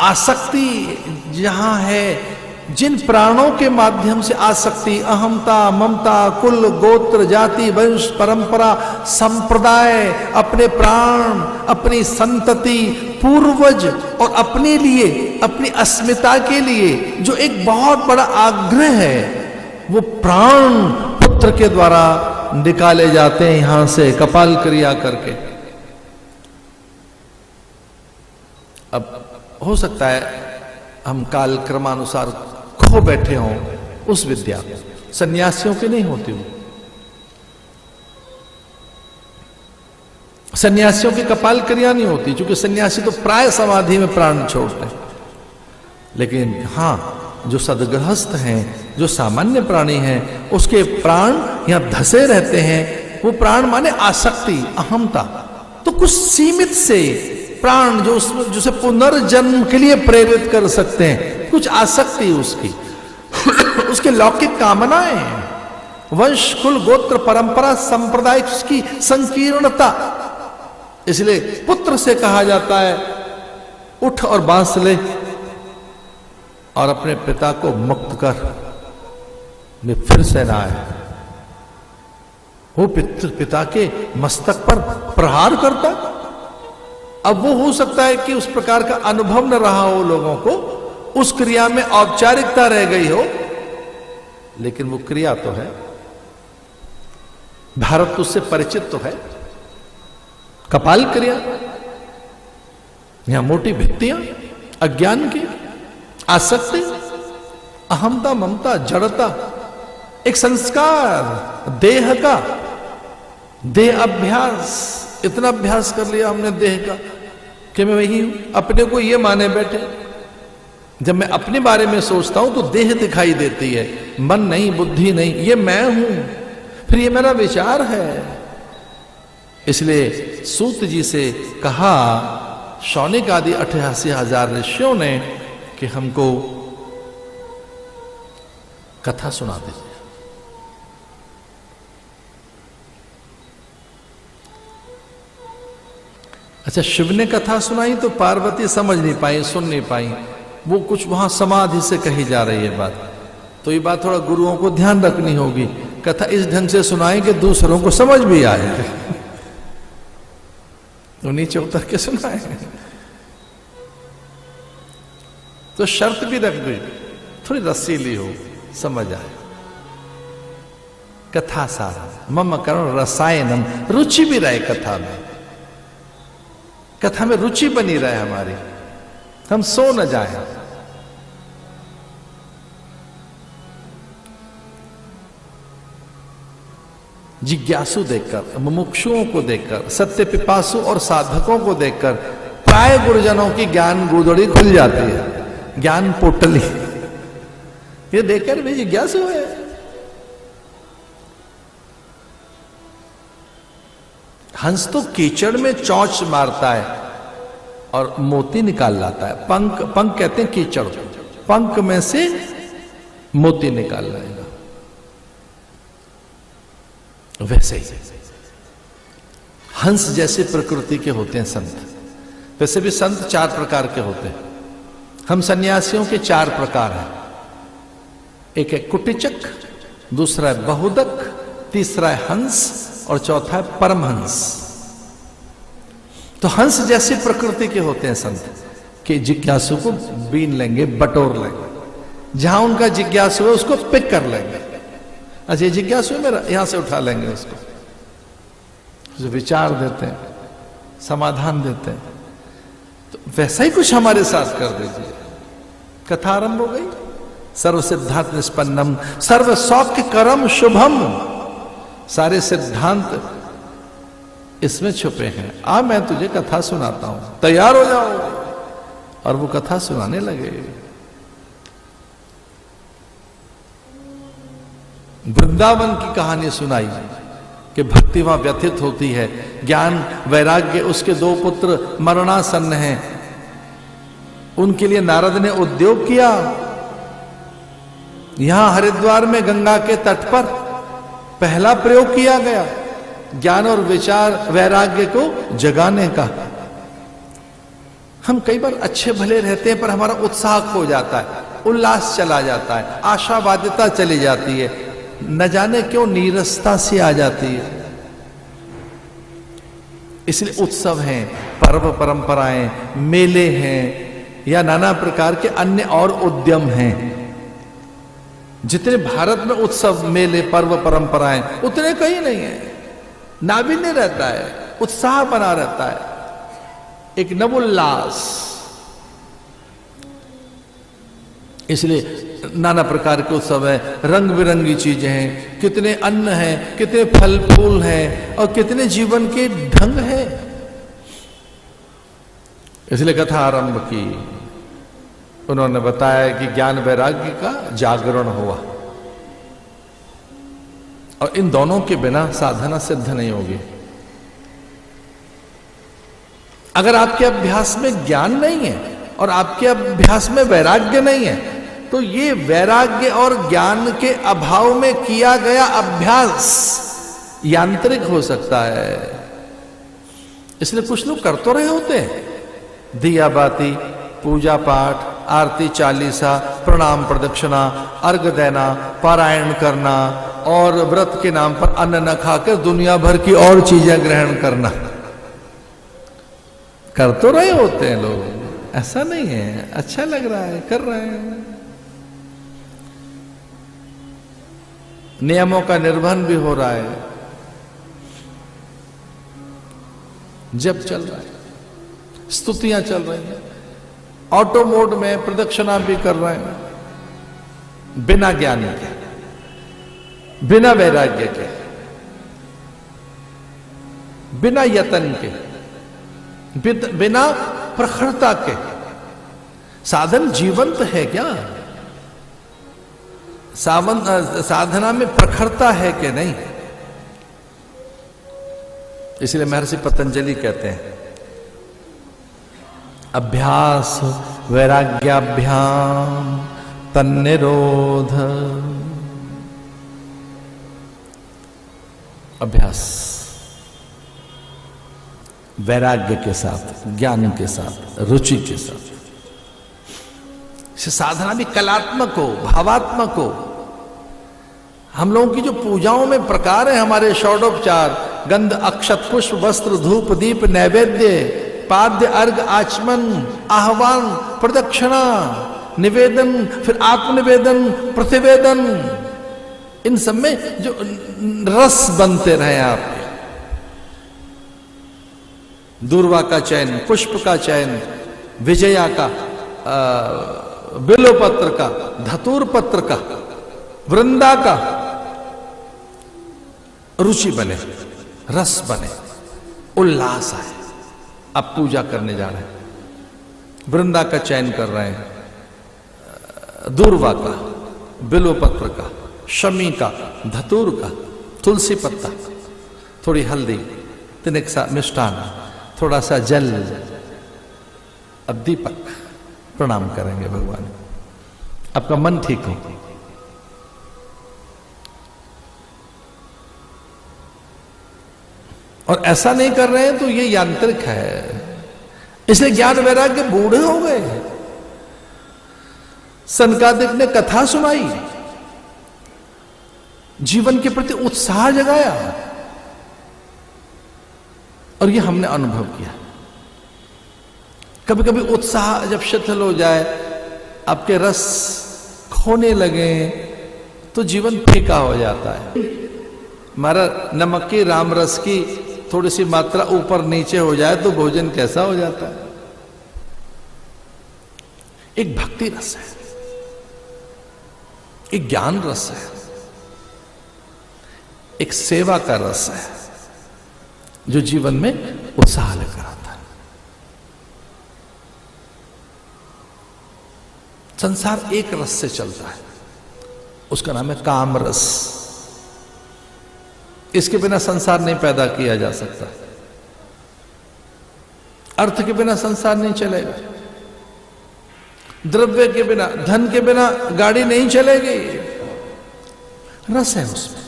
[SPEAKER 1] आसक्ति जहां है, जिन प्राणों के माध्यम से आसक्ति, अहमता, ममता, कुल, गोत्र, जाति, वंश, परंपरा, संप्रदाय, अपने प्राण, अपनी संतति, पूर्वज और अपने लिए, अपनी अस्मिता के लिए जो एक बहुत बड़ा आग्रह है, वो प्राण पुत्र के द्वारा निकाले जाते हैं यहां से कपाल क्रिया करके। अब हो सकता है हम काल क्रमानुसार खो बैठे हों उस विद्या, सन्यासियों की नहीं होती वो। सन्यासियों की कपाल क्रिया नहीं होती, क्योंकि सन्यासी तो प्राय समाधि में प्राण छोड़ते हैं। लेकिन हां, जो सदगृहस्थ हैं, जो सामान्य प्राणी हैं, उसके प्राण यहां धसे रहते हैं। वो प्राण माने आसक्ति, अहमता, तो कुछ सीमित से प्राण जो उसे पुनर्जन्म के लिए प्रेरित कर सकते हैं, कुछ आसक्ति उसकी उसके लौकिक कामनाएं, वंश, कुल, गोत्र, परंपरा, संप्रदाय की संकीर्णता। इसलिए पुत्र से कहा जाता है उठ और बांस ले और अपने पिता को मुक्त कर, वे फिर से ना आए। वो पिता के मस्तक पर प्रहार करता। अब वो हो सकता है कि उस प्रकार का अनुभव न रहा हो लोगों को, उस क्रिया में औपचारिकता रह गई हो, लेकिन वो क्रिया तो है। भारत उससे परिचित तो है। कपाल क्रिया, यहां मोटी भित्तियां अज्ञान की, आसक्ति, अहमता, ममता, जड़ता, एक संस्कार देह का, देह अभ्यास। इतना अभ्यास कर लिया हमने देह का कि मैं वही हूं, अपने को ये माने बैठे। जब मैं अपने बारे में सोचता हूं तो देह दिखाई देती है, मन नहीं, बुद्धि नहीं, ये मैं हूं, फिर ये मेरा विचार है। इसलिए सूत जी से कहा शौनिक आदि 88,000 ऋषियों ने कि हमको कथा सुना दीजिए। अच्छा, शिव ने कथा सुनाई तो पार्वती समझ नहीं पाई, सुन नहीं पाई, वो कुछ वहां समाधि से कही जा रही है बात। तो ये बात थोड़ा गुरुओं को ध्यान रखनी होगी, कथा इस ढंग से सुनाएं कि दूसरों को समझ भी आए। तो नीचे उतर के सुनाए, तो शर्त भी रख दी, थोड़ी रसीली हो, समझ आए। कथा सारा मम करुण रसायनम, रुचि भी रहे कथा में, कथा में रुचि बनी रहे हमारी, हम सो न जाए। जिज्ञासु देखकर, मुमुक्षुओं को देखकर, सत्य पिपासु और साधकों को देखकर प्राय गुरुजनों की ज्ञान गुदड़ी खुल जाती है, ज्ञान पोटली। ये देखकर भी जिज्ञासु है। हंस तो कीचड़ में चौंच मारता है और मोती निकाल लाता है। पंख, पंख कहते हैं कीचड़, पंख में से मोती निकाल लाएगा। वैसे ही हंस जैसे प्रकृति के होते हैं संत। वैसे भी संत 4 प्रकार के होते हैं। हम सन्यासियों के 4 प्रकार हैं। एक है कुटिचक, दूसरा है बहुदक, तीसरा है हंस और चौथा है परमहंस। तो हंस जैसी प्रकृति के होते हैं संत कि जिज्ञासु को बीन लेंगे, बटोर लेंगे, जहां उनका जिज्ञासु है उसको पिक कर लेंगे। अच्छा ये जिज्ञासु है मेरा, यहां से उठा लेंगे उसको, विचार देते हैं, समाधान देते हैं। तो वैसा ही कुछ हमारे साथ कर दीजिए। कथा आरंभ हो गई। सर्व सिद्धांत निष्पन्नम सर्व सौख्य करम शुभम। सारे सिद्धांत इसमें छुपे हैं। आ मैं तुझे कथा सुनाता हूं, तैयार हो जाओ। और वो कथा सुनाने लगे। वृंदावन की कहानी सुनाई कि भक्ति वहां व्यथित होती है। ज्ञान वैराग्य, उसके 2 पुत्र मरणासन्न हैं। उनके लिए नारद ने उद्योग किया। यहां हरिद्वार में गंगा के तट पर पहला प्रयोग किया गया ज्ञान और विचार वैराग्य को जगाने का। हम कई बार अच्छे भले रहते हैं पर हमारा उत्साह खो जाता है, उल्लास चला जाता है, आशावादिता चली जाती है, न जाने क्यों नीरसता सी आ जाती है। इसलिए उत्सव हैं, पर्व परंपराएं, मेले हैं या नाना प्रकार के अन्य और उद्यम हैं। जितने भारत में उत्सव, मेले, पर्व परंपराएं उतने कहीं नहीं है। नाविन्य रहता है, उत्साह बना रहता है, एक नवोल्लास। इसलिए नाना प्रकार के उत्सव है, रंग बिरंगी चीजें हैं, कितने अन्न हैं, कितने फल फूल हैं और कितने जीवन के ढंग हैं। इसलिए कथा आरंभ की। उन्होंने बताया कि ज्ञान वैराग्य का जागरण हुआ और इन दोनों के बिना साधना सिद्ध नहीं होगी। अगर आपके अभ्यास में ज्ञान नहीं है और आपके अभ्यास में वैराग्य नहीं है तो ये वैराग्य और ज्ञान के अभाव में किया गया अभ्यास यांत्रिक हो सकता है। इसलिए कुछ लोग कर तो रहे होते हैं, दिया बाती, पूजा पाठ, आरती चालीसा, प्रणाम प्रदक्षिणा, अर्घ देना, पारायण करना और व्रत के नाम पर अन्न न खाकर दुनिया भर की और चीजें ग्रहण करना। कर तो रहे होते हैं लोग, ऐसा नहीं है, अच्छा लग रहा है, कर रहे हैं। नियमों का निर्वहन भी हो रहा है, जप चल रहा है, स्तुतियां चल रही हैं, ऑटो मोड में प्रदक्षिणा भी कर रहे हैं, बिना ज्ञान के, बिना वैराग्य के, बिना यतन के, बिना प्रखरता के। साधन जीवंत है क्या? साधना में प्रखरता है कि नहीं? इसलिए महर्षि पतंजलि कहते हैं अभ्यास वैराग्याभ्याम तन्निरोध। अभ्यास वैराग्य के साथ, ज्ञान के साथ, रुचि के साथ। साधना भी कलात्मक हो, भावात्मक हो। हम लोगों की जो पूजाओं में प्रकार है, हमारे षोडोपचार, गंध अक्षत पुष्प वस्त्र धूप दीप नैवेद्य, पाद्य अर्घ आचमन आह्वान प्रदक्षिणा निवेदन, फिर आत्मनिवेदन प्रतिवेदन, इन सब में जो रस बनते रहे आपके, दूर्वा का चयन, पुष्प का चयन, विजया का, बिल्वपत्र का, धतूर पत्र का, वृंदा का, रुचि बने, रस बने, उल्लास आए। अब पूजा करने जा रहे हैं, वृंदा का चयन कर रहे हैं, दूर्वा का, बिल्वपत्र का, शमी का, धतूर का, तुलसी पत्ता, थोड़ी हल्दी, तिनक सा मिष्टान, थोड़ा सा जल, अब दीपक, प्रणाम करेंगे भगवान। आपका मन ठीक हो। और ऐसा नहीं कर रहे हैं तो ये यांत्रिक है। इसलिए ज्ञान वैराग्य बूढ़े हो गए। सनकादिक ने कथा सुनाई, जीवन के प्रति उत्साह जगाया, और ये हमने अनुभव किया। कभी कभी उत्साह जब शिथिल हो जाए, आपके रस खोने लगे, तो जीवन फीका हो जाता है। हमारा नमक की, राम रस की थोड़ी सी मात्रा ऊपर नीचे हो जाए तो भोजन कैसा हो जाता है। एक भक्ति रस है, एक ज्ञान रस है, एक सेवा का रस है, जो जीवन में उत्साह लेकर आता है। संसार एक रस से चलता है, उसका नाम है काम रस। इसके बिना संसार नहीं पैदा किया जा सकता। अर्थ के बिना संसार नहीं चलेगा, द्रव्य के बिना, धन के बिना गाड़ी नहीं चलेगी। रस है उसमें।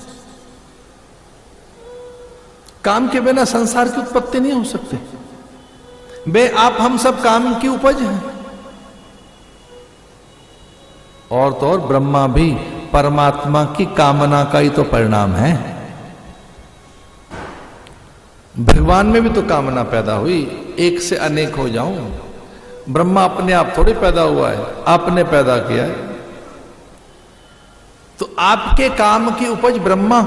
[SPEAKER 1] काम के बिना संसार की उत्पत्ति नहीं हो सकती। बे आप हम सब काम की उपज हैं। और तो और ब्रह्मा भी परमात्मा की कामना का ही तो परिणाम है। भगवान में भी तो कामना पैदा हुई, एक से अनेक हो जाऊं। ब्रह्मा अपने आप थोड़ी पैदा हुआ है, आपने पैदा किया है। तो आपके काम की उपज ब्रह्मा,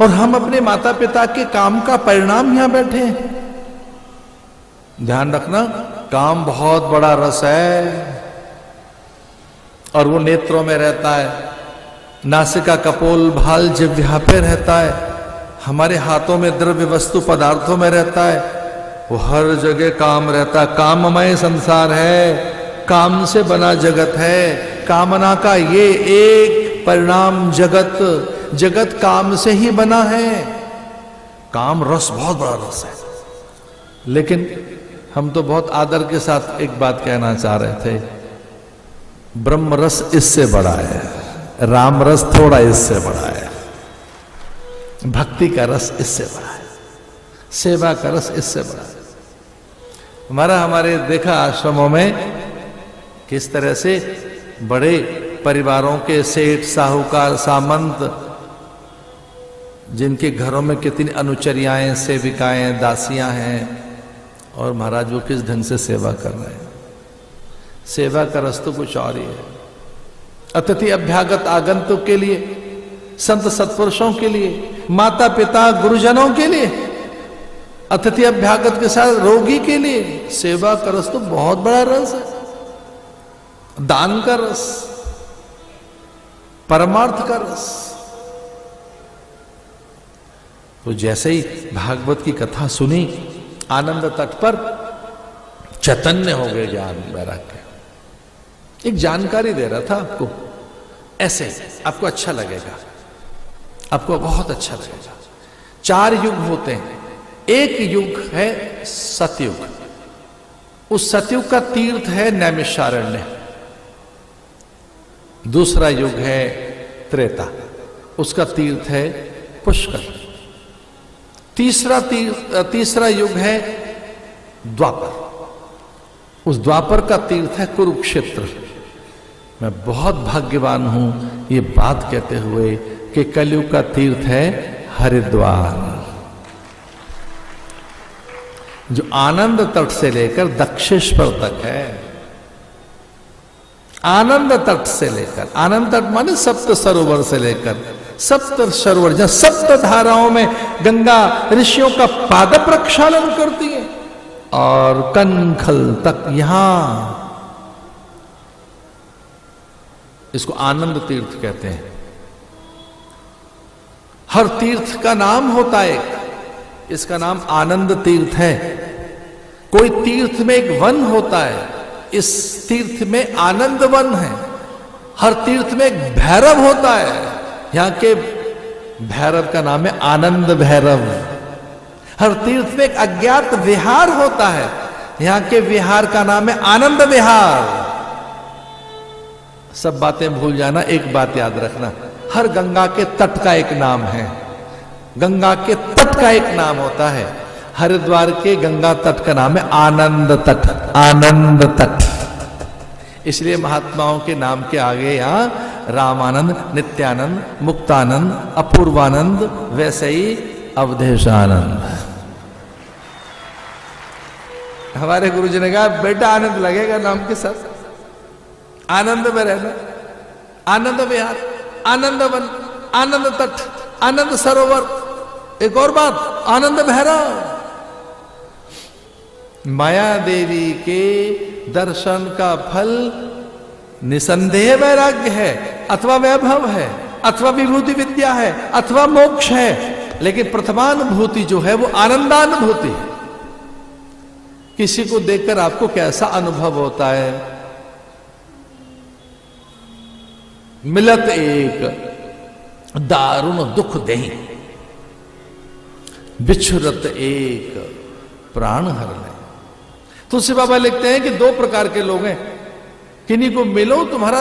[SPEAKER 1] और हम अपने माता पिता के काम का परिणाम यहां बैठे हैं। ध्यान रखना, काम बहुत बड़ा रस है, और वो नेत्रों में रहता है, नासिका कपोल भाल जिह्वा पे रहता है, हमारे हाथों में द्रव्य वस्तु पदार्थों में रहता है। वो हर जगह काम रहता है। काममय संसार है, काम से बना जगत है। कामना का ये एक परिणाम जगत, जगत काम से ही बना है। काम रस बहुत बड़ा रस है। लेकिन हम तो बहुत आदर के साथ एक बात कहना चाह रहे थे, ब्रह्म रस इससे बड़ा है, राम रस थोड़ा इससे बड़ा है, भक्ति का रस इससे बड़ा है, सेवा का रस इससे बड़ा है। हमारे देखा आश्रमों में किस तरह से बड़े परिवारों के सेठ, साहूकार, सामंत, जिनके घरों में कितनी अनुचरियाएं, सेविकाएं, दासियां हैं, और महाराज वो किस ढंग से सेवा कर रहे हैं। सेवा का रस तो कुछ और ही है। अतिथि अभ्यागत आगंतुक के लिए, संत सत्पुरुषों के लिए, माता पिता गुरुजनों के लिए, अतिथि अभ्यागत के साथ रोगी के लिए सेवा का रस तो बहुत बड़ा रस है। दान का रस, परमार्थ का रस। तो जैसे ही भागवत की कथा सुनी, आनंद तट पर चैतन्य हो गए ज्ञान वैराग्य। एक जानकारी दे रहा था आपको, ऐसे आपको अच्छा लगेगा, आपको बहुत अच्छा लगेगा। 4 युग होते हैं। एक युग है सतयुग, उस सतयुग का तीर्थ है नैमिषारण्य। दूसरा युग है त्रेता, उसका तीर्थ है पुष्कर। तीसरा युग है द्वापर, उस द्वापर का तीर्थ है कुरुक्षेत्र। मैं बहुत भाग्यवान हूं ये बात कहते हुए कि कलयुग का तीर्थ है हरिद्वार, जो आनंद तट से लेकर दक्षेश्वर तक है। आनंद तट से लेकर, आनंद तट माने सप्त सरोवर से लेकर, सप्त सरोवर जहां सप्त धाराओं में गंगा ऋषियों का पाद प्रक्षालन करती है, और कनखल तक, यहां इसको आनंद तीर्थ कहते हैं। हर तीर्थ का नाम होता है, इसका नाम आनंद तीर्थ है। कोई तीर्थ में एक वन होता है, इस तीर्थ में आनंद वन है। हर तीर्थ में एक भैरव होता है, यहां के भैरव का नाम है आनंद भैरव। हर तीर्थ में एक अज्ञात विहार होता है, यहां के विहार का नाम है आनंद विहार। सब बातें भूल जाना, एक बात याद रखना, हर गंगा के तट का एक नाम है, गंगा के तट का एक नाम होता है। हरिद्वार के गंगा तट का नाम है आनंद तट, आनंद तट। इसलिए महात्माओं के नाम के आगे यहां रामानंद, नित्यानंद, मुक्तानंद, अपूर्वानंद, वैसे ही अवधेशानंद। हमारे गुरु जी ने कहा बेटा आनंद लगेगा नाम के साथ, आनंद में रहना, आनंद विहार, आनंद वन, आनंद तट, आनंद सरोवर। एक और बात, आनंद भैरव। माया देवी के दर्शन का फल निसंदेह वैराग्य है, अथवा वैभव है, अथवा विभूति विद्या है, अथवा मोक्ष है। लेकिन प्रथमानुभूति जो है वो आनंदानुभूति है। किसी को देखकर आपको कैसा अनुभव होता है? मिलत एक दारुण दुख देही, बिछुरत एक प्राण हर ले। तुलसी बाबा लिखते हैं कि दो प्रकार के लोग हैं, किन्हीं को मिलो तुम्हारा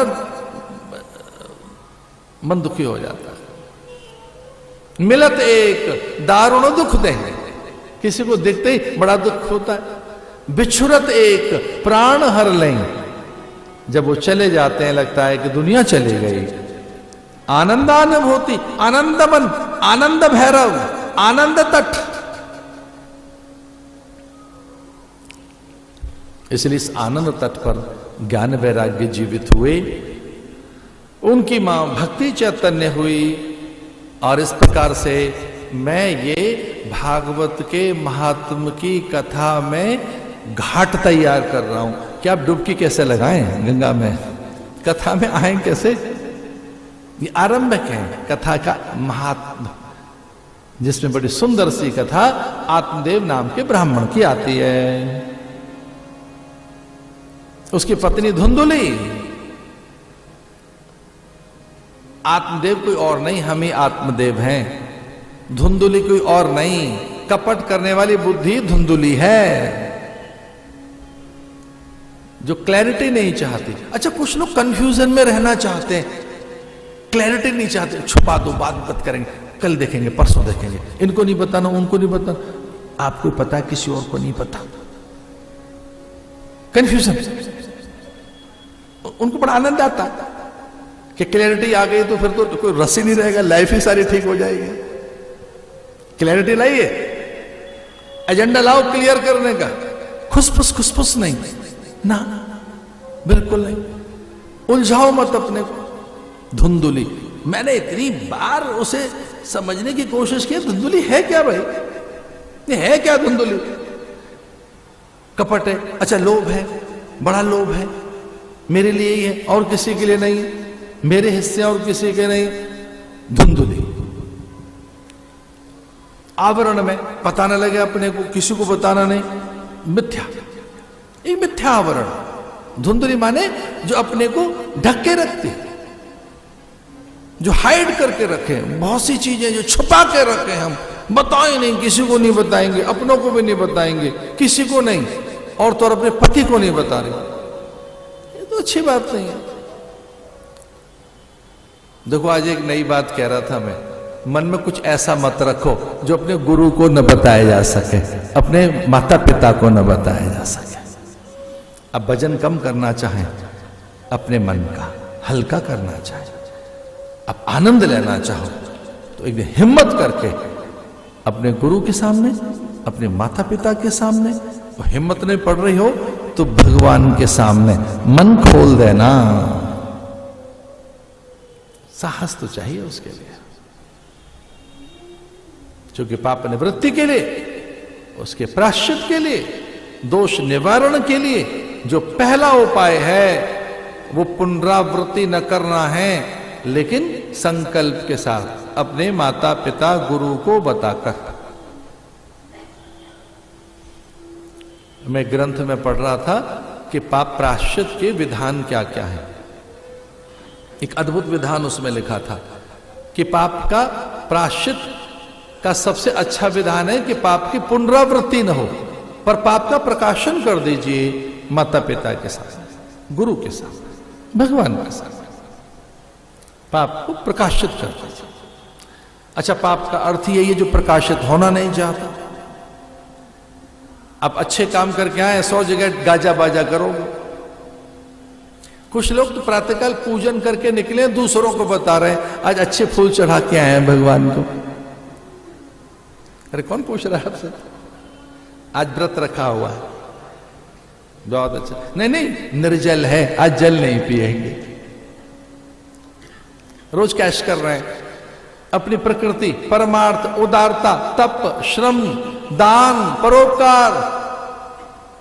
[SPEAKER 1] मन दुखी हो जाता है। मिलत एक दारुण दुख देही, किसी को देखते ही बड़ा दुख होता है। बिछुरत एक प्राण हर लें, जब वो चले जाते हैं लगता है कि दुनिया चली गई। आनंदानुभूति, आनंद मन, आनंद भैरव, आनंद तट। इसलिए इस आनंद तट पर ज्ञान वैराग्य जीवित हुए, उनकी मां भक्ति चैतन्य हुई। और इस प्रकार से मैं ये भागवत के महात्म की कथा में घाट तैयार कर रहा हूं कि आप डुबकी कैसे लगाएं गंगा में, कथा में आए कैसे। ये आरंभक है कथा का महात्म, जिसमें बड़ी सुंदर सी कथा आत्मदेव नाम के ब्राह्मण की आती है। उसकी पत्नी धुंधुली, आत्मदेव कोई और नहीं, हम ही आत्मदेव हैं। धुंधुली कोई और नहीं, कपट करने वाली बुद्धि धुंधुली है, जो क्लैरिटी नहीं चाहती। अच्छा, कुछ लोग कंफ्यूजन में रहना चाहते हैं, क्लैरिटी नहीं चाहते, छुपा दो, बात करेंगे, कल देखेंगे, परसों देखेंगे, इनको नहीं बताना, उनको नहीं बताना। आपको पता है, किसी और को नहीं पता। कंफ्यूजन, उनको बड़ा आनंद आता कि क्लैरिटी आ गई तो फिर तो कोई रस ही नहीं रहेगा, लाइफ ही सारी ठीक हो जाएगी। क्लैरिटी लाइए, एजेंडा लाओ क्लियर करने का, खुसफुस नहीं ना, बिल्कुल नहीं। उलझाओ मत अपने को। धुंधुली, मैंने इतनी बार उसे समझने की कोशिश की, धुंधुली है क्या भाई, ये है क्या धुंधुली? कपट है, अच्छा लोभ है, बड़ा लोभ है, मेरे लिए ही है और किसी के लिए नहीं है, मेरे हिस्से और किसी के नहीं। धुंधुली आवरण में पता न लगे अपने को, किसी को बताना नहीं, मिथ्या, एक मिथ्या आवरण। धुंधुली माने जो अपने को ढक के रखती, जो हाइड करके रखे, बहुत सी चीजें जो छुपा के रखे, हम बताएं नहीं, किसी को नहीं बताएंगे, अपनों को भी नहीं बताएंगे, किसी को नहीं, और तो और अपने पति को नहीं बता रहे। ये तो अच्छी बात नहीं है। देखो, आज एक नई बात कह रहा था मैं, मन में कुछ ऐसा मत रखो जो अपने गुरु को न बताया जा सके, अपने माता पिता को न बताया जा सके। अब भजन कम करना चाहें, अपने मन का हल्का करना चाहें, अब आनंद लेना चाहो तो एक हिम्मत करके अपने गुरु के सामने, अपने माता पिता के सामने, और हिम्मत नहीं पड़ रही हो तो भगवान के सामने मन खोल देना। साहस तो चाहिए उसके लिए, क्योंकि पाप निवृत्ति के लिए, उसके प्रायश्चित के लिए, दोष निवारण के लिए जो पहला उपाय है वो पुनरावृत्ति न करना है, लेकिन संकल्प के साथ अपने माता पिता गुरु को बताकर। मैं ग्रंथ में पढ़ रहा था कि पाप प्रायश्चित के विधान क्या क्या है। एक अद्भुत विधान उसमें लिखा था कि पाप का प्रायश्चित का सबसे अच्छा विधान है कि पाप की पुनरावृत्ति न हो, पर पाप का प्रकाशन कर दीजिए माता पिता के साथ, गुरु के साथ, भगवान के साथ। पाप को प्रकाशित कर दीजिए। अच्छा, पाप का अर्थ यही है जो प्रकाशित होना नहीं चाहता। आप अच्छे काम करके आए, 100 जगह गाजा बाजा करोगे। कुछ लोग तो प्रातःकाल पूजन करके निकले, दूसरों को बता रहे हैं आज अच्छे फूल चढ़ा के आए हैं भगवान को। अरे कौन पूछ रहा है आपसे? आज व्रत रखा हुआ है, बहुत अच्छा। नहीं नहीं, निर्जल है, आज जल नहीं पिएंगे। रोज कैश कर रहे हैं अपनी प्रकृति, परमार्थ, उदारता, तप, श्रम, दान, परोपकार,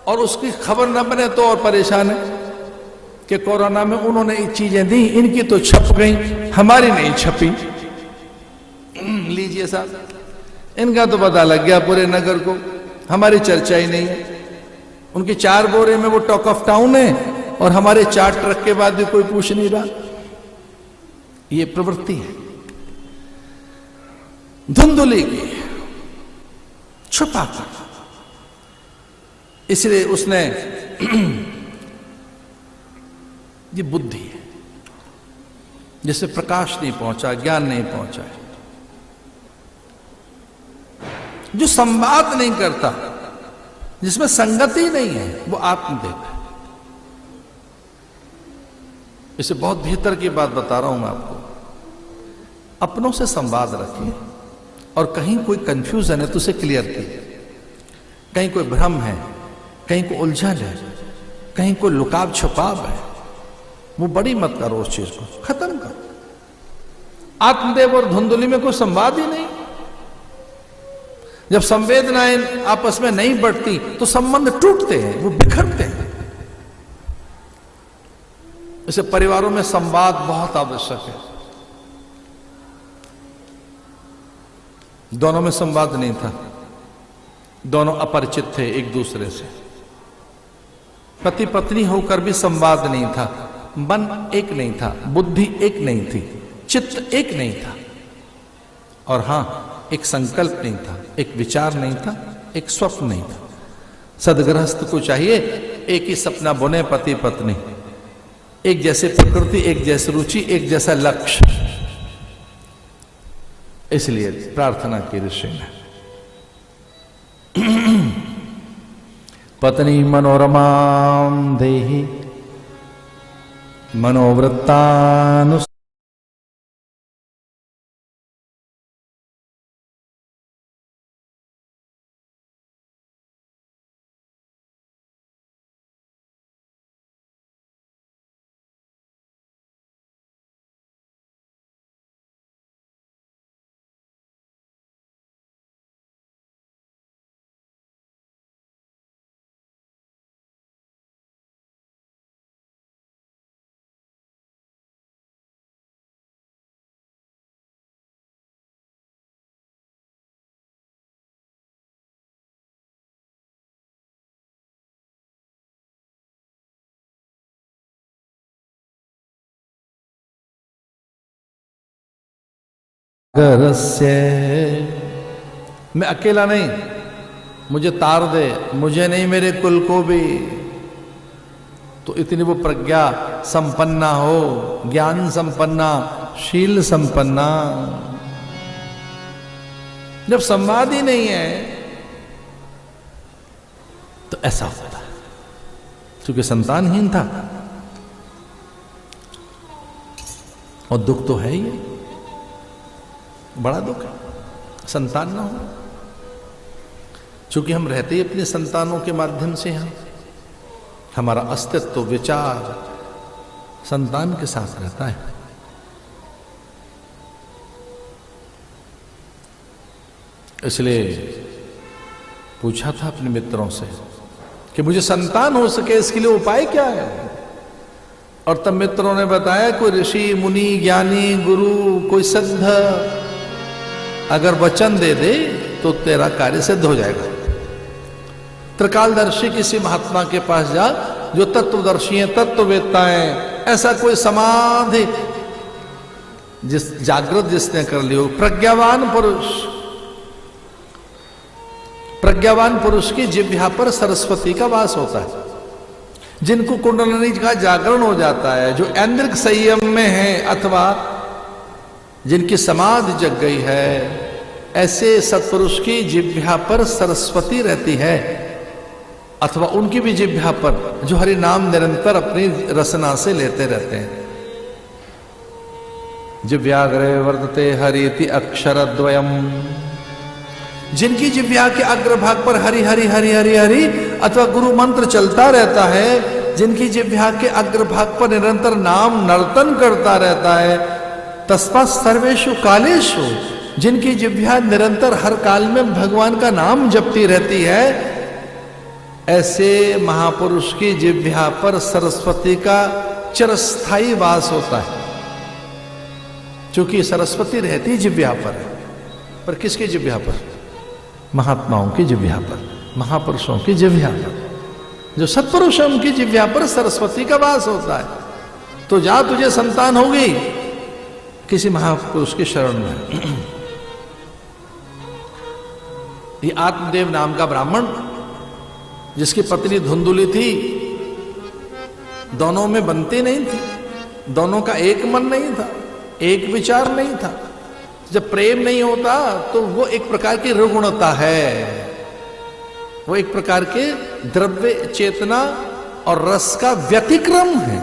[SPEAKER 1] और उसकी खबर न बने तो और परेशान है कि कोरोना में उन्होंने ये चीजें दी, इनकी तो छप गई, हमारी नहीं छपी। लीजिए साहब, इनका तो पता लग गया पूरे नगर को, हमारी चर्चा ही नहीं है। उनके 4 बोरे में वो टॉक ऑफ टाउन है और हमारे 4 ट्रक के बाद भी कोई पूछ नहीं रहा। ये प्रवृत्ति है धुंधुली की, छुपा कर। इसलिए उसने ये बुद्धि है जिससे प्रकाश नहीं पहुंचा, ज्ञान नहीं पहुंचा है, जो संवाद नहीं करता, जिसमें संगति नहीं है, वो आत्मदेव है। इसे बहुत भीतर की बात बता रहा हूं मैं आपको। अपनों से संवाद रखिए और कहीं कोई कंफ्यूजन है तो उसे क्लियर कीजिए। कहीं कोई भ्रम है, कहीं कोई उलझन है, कहीं कोई लुकाव छुपाव है, वो बड़ी मत करो, उस चीज को खत्म करो। आत्मदेव और धुंधुली में कोई संवाद ही नहीं। जब संवेदनाएं आपस में नहीं बढ़ती तो संबंध टूटते हैं, वो बिखरते हैं। इसे परिवारों में संवाद बहुत आवश्यक है। दोनों में संवाद नहीं था, दोनों अपरिचित थे एक दूसरे से। पति पत्नी होकर भी संवाद नहीं था, मन एक नहीं था, बुद्धि एक नहीं थी, चित्त एक नहीं था, और हां एक संकल्प नहीं था, एक विचार नहीं था, एक स्वप्न नहीं था। सदगृहस्थ को चाहिए एक ही सपना बुने पति पत्नी, एक जैसे प्रकृति, एक जैसी रुचि, एक जैसा लक्ष्य। इसलिए प्रार्थना की ऋषि ने पत्नी मनोरमां देहि मनोवृत्तानुसार मैं अकेला नहीं, मुझे तार दे, मुझे नहीं मेरे कुल को भी। तो इतनी वो प्रज्ञा संपन्ना हो, ज्ञान संपन्ना, शील संपन्ना। जब संवाद ही नहीं है तो ऐसा होता है। क्योंकि संतानहीन था और दुख तो है ही, बड़ा दुख है संतान ना हो। चूंकि हम रहते ही अपने संतानों के माध्यम से हैं, हमारा अस्तित्व, विचार संतान के साथ रहता है। इसलिए पूछा था अपने मित्रों से कि मुझे संतान हो सके इसके लिए उपाय क्या है। और तब मित्रों ने बताया कोई ऋषि मुनि ज्ञानी गुरु, कोई सिद्ध अगर वचन दे दे तो तेरा कार्य सिद्ध हो जाएगा। त्रिकालदर्शी किसी महात्मा के पास जा, जो तत्वदर्शी हैं, तत्ववेत्ता हैं, ऐसा कोई समाधि जागृत जिसने कर ली हो, प्रज्ञावान पुरुष की जिह्वा पर सरस्वती का वास होता है। जिनको कुंडलिनी का जागरण हो जाता है, जो ऐन्द्रिक संयम में है अथवा जिनकी समाधि जग गई है, ऐसे सत्पुरुष की जिह्वा पर सरस्वती रहती है, अथवा उनकी भी जिह्वा पर जो हरि नाम निरंतर अपनी रसना से लेते रहते हैं। जिह्वाग्रे वर्तते हरिति अक्षरद्वयम्, जिनकी जिह्वा के अग्रभाग पर हरि हरि हरि हरि हरि अथवा गुरु मंत्र चलता रहता है, जिनकी जिह्वा के अग्रभाग पर निरंतर नाम नर्तन करता रहता है, तस्मात् सर्वेषु कालेषु, जिनकी जिह्वा निरंतर हर काल में भगवान का नाम जपती रहती है, ऐसे महापुरुष की जिह्वा पर सरस्वती का चिरस्थायी वास होता है। क्योंकि सरस्वती रहती जिह्वा पर किसकी जिह्वा पर? महात्माओं की जिह्वा पर, महापुरुषों की जिह्वा पर। जो सत्पुरुष है उनकी जिह्वा पर सरस्वती का वास होता है। तो जा, तुझे संतान होगी किसी महापुरुष की शरण में। ये आत्मदेव नाम का ब्राह्मण, जिसकी पत्नी धुंधुली थी, दोनों में बनती नहीं थी, दोनों का एक मन नहीं था, एक विचार नहीं था। जब प्रेम नहीं होता तो वो एक प्रकार की रुग्णता है, वो एक प्रकार के द्रव्य चेतना और रस का व्यतिक्रम है,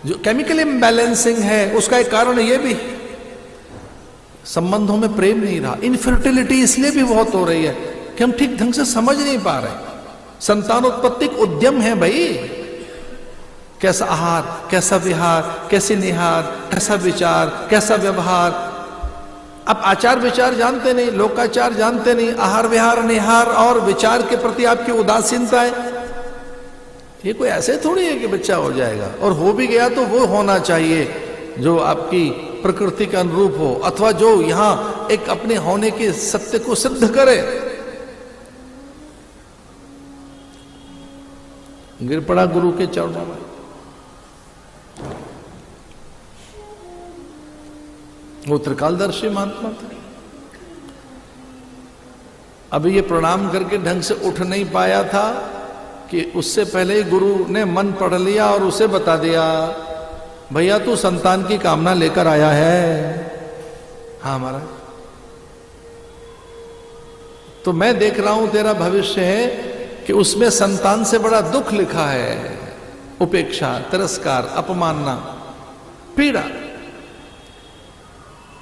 [SPEAKER 1] जो केमिकल इम्बैलेंसिंग है। उसका एक कारण ये भी, संबंधों में प्रेम नहीं रहा। इनफर्टिलिटी इसलिए भी बहुत हो रही है कि हम ठीक ढंग से समझ नहीं पा रहे। संतानोत्पत्तिक उद्यम है भाई, कैसा आहार, कैसा विहार, कैसी निहार, कैसा विचार, कैसा व्यवहार। आप आचार विचार जानते नहीं, लोकाचार जानते नहीं, आहार विहार निहार और विचार के प्रति आपकी उदासीनता है। ये कोई ऐसे थोड़ी है कि बच्चा हो जाएगा, और हो भी गया तो वो होना चाहिए जो आपकी प्रकृति के अनुरूप हो, अथवा जो यहां एक अपने होने के सत्य को सिद्ध करे। गिर पड़ा गुरु के चरणों में। वो त्रिकालदर्शी महात्मा थे। अभी ये प्रणाम करके ढंग से उठ नहीं पाया था कि उससे पहले ही गुरु ने मन पढ़ लिया और उसे बता दिया, भैया तू संतान की कामना लेकर आया है। हाँ महाराज, तो मैं देख रहा हूं तेरा भविष्य है कि उसमें संतान से बड़ा दुख लिखा है, उपेक्षा, तिरस्कार, अपमानना, पीड़ा।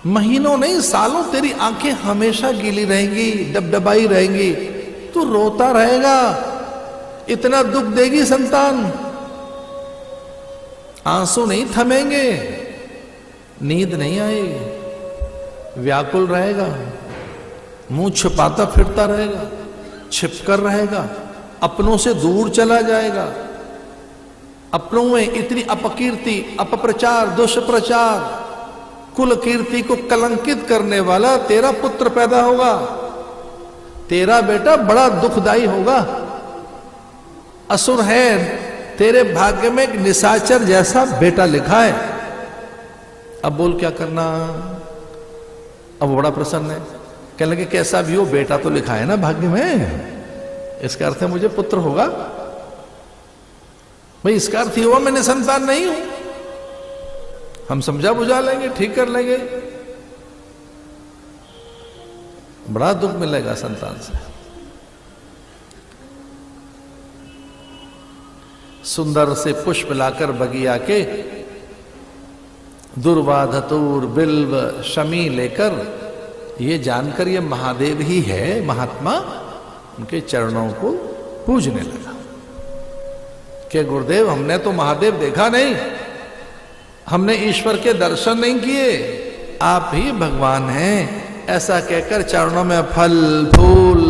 [SPEAKER 1] महीनों नहीं सालों तेरी आंखें हमेशा गीली रहेंगी, डबडबाई रहेंगी, तू रोता रहेगा, इतना दुख देगी संतान, आंसू नहीं थमेंगे, नींद नहीं आएगी, व्याकुल रहेगा, मुंह छिपाता फिरता रहेगा, छिपकर रहेगा, अपनों से दूर चला जाएगा। अपनों में इतनी अपकीर्ति, अपप्रचार, दुष्प्रचार, कुल कीर्ति को कलंकित करने वाला तेरा पुत्र पैदा होगा। तेरा बेटा बड़ा दुखदाई होगा, असुर है, तेरे भाग्य में एक निशाचर जैसा बेटा लिखा है। अब बोल क्या करना? अब वो बड़ा प्रसन्न है, कहने लगे कैसा भी हो बेटा तो लिखा है ना भाग्य में, इसका अर्थ है मुझे पुत्र होगा। भाई इसका अर्थ ही हुआ मैंने संतान नहीं हूं। हम समझा बुझा लेंगे, ठीक कर लेंगे, बड़ा दुख मिलेगा संतान से। सुंदर से पुष्प लाकर बगिया के दुर्वा, धतूर, बिल्व, शमी लेकर, ये जानकर ये महादेव ही है महात्मा, उनके चरणों को पूजने लगा। कि गुरुदेव हमने तो महादेव देखा नहीं, हमने ईश्वर के दर्शन नहीं किए, आप ही भगवान हैं। ऐसा कहकर चरणों में फल फूल,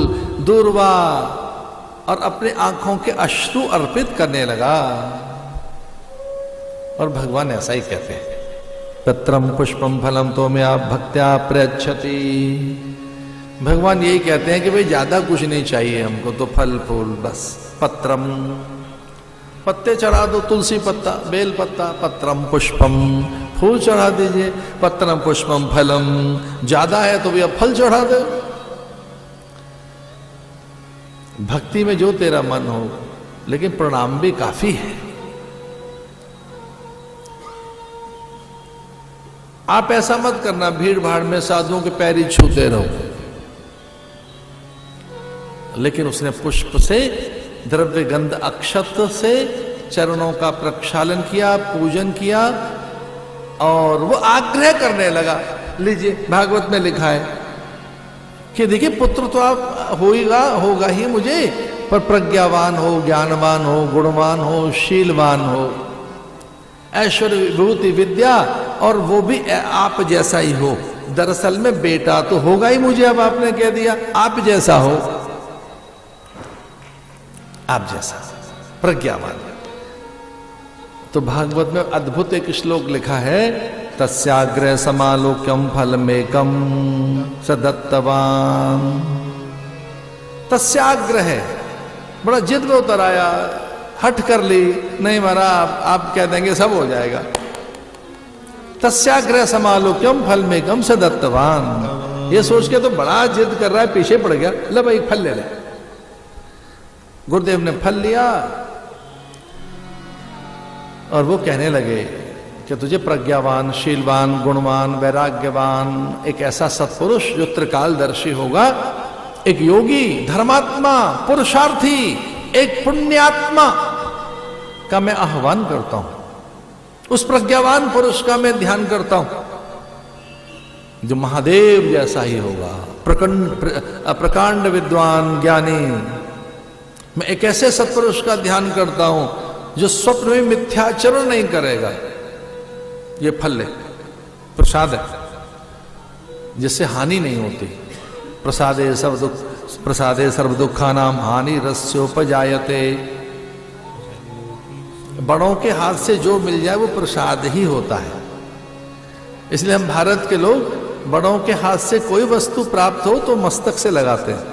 [SPEAKER 1] दूर्वा और अपने आंखों के अश्रु अर्पित करने लगा। और भगवान ऐसा ही कहते हैं, पत्रम पुष्पम फलम तो में आप भक्त्या प्रयच्छति। भगवान यही कहते हैं कि भाई ज्यादा कुछ नहीं चाहिए हमको, तो फल फूल बस। पत्रम, पत्ते चढ़ा दो, तुलसी पत्ता, बेल पत्ता, पत्रम पुष्पम, फूल चढ़ा दीजिए, पत्रम पुष्पम फलम, ज्यादा है तो भैया फल चढ़ा दो। भक्ति में जो तेरा मन हो, लेकिन प्रणाम भी काफी है। आप ऐसा मत करना भीड़ भाड़ में साधुओं के पैर ही छूते रहो। लेकिन उसने पुष्प से, द्रव्य गंध अक्षत से चरणों का प्रक्षालन किया, पूजन किया, और वो आग्रह करने लगा। लीजिए, भागवत में लिखा है कि देखिए पुत्र तो आप होगा ही मुझे, पर प्रज्ञावान हो, ज्ञानवान हो, गुणवान हो, शीलवान हो, ऐश्वर्य विभूति विद्या, और वो भी आप जैसा ही हो। दरअसल में बेटा तो होगा ही मुझे, अब आपने कह दिया आप जैसा हो, आप जैसा प्रज्ञावान। तो भागवत में अद्भुत एक श्लोक लिखा है, तस्याग्रह समालोक्यम फलमेकम सदत्तवान। तस्याग्रह, बड़ा जिद में उतर आया, हट कर ली, नहीं मारा आप कह देंगे सब हो जाएगा। तस्याग्रह समालोक्यम फलमेकम सदत्तवान, ये सोच के तो बड़ा जिद कर रहा है, पीछे पड़ गया, ले भाई फल ले ले। गुरुदेव ने फल लिया और वो कहने लगे कि तुझे प्रज्ञावान, शीलवान, गुणवान, वैराग्यवान, एक ऐसा सत्पुरुष जो त्रिकालदर्शी होगा, एक योगी, धर्मात्मा, पुरुषार्थी, एक पुण्यात्मा का मैं आह्वान करता हूं। उस प्रज्ञावान पुरुष का मैं ध्यान करता हूं जो महादेव जैसा ही होगा, प्रकांड विद्वान ज्ञानी। मैं एक ऐसे सत्पुरुष का ध्यान करता हूं जो स्वप्न में मिथ्याचरण नहीं करेगा। ये फल ले, प्रसाद है, जिससे हानि नहीं होती। प्रसादे सर्व दुखानाम हानि रस्योपजायते। बड़ों के हाथ से जो मिल जाए वो प्रसाद ही होता है। इसलिए हम भारत के लोग बड़ों के हाथ से कोई वस्तु प्राप्त हो तो मस्तक से लगाते हैं।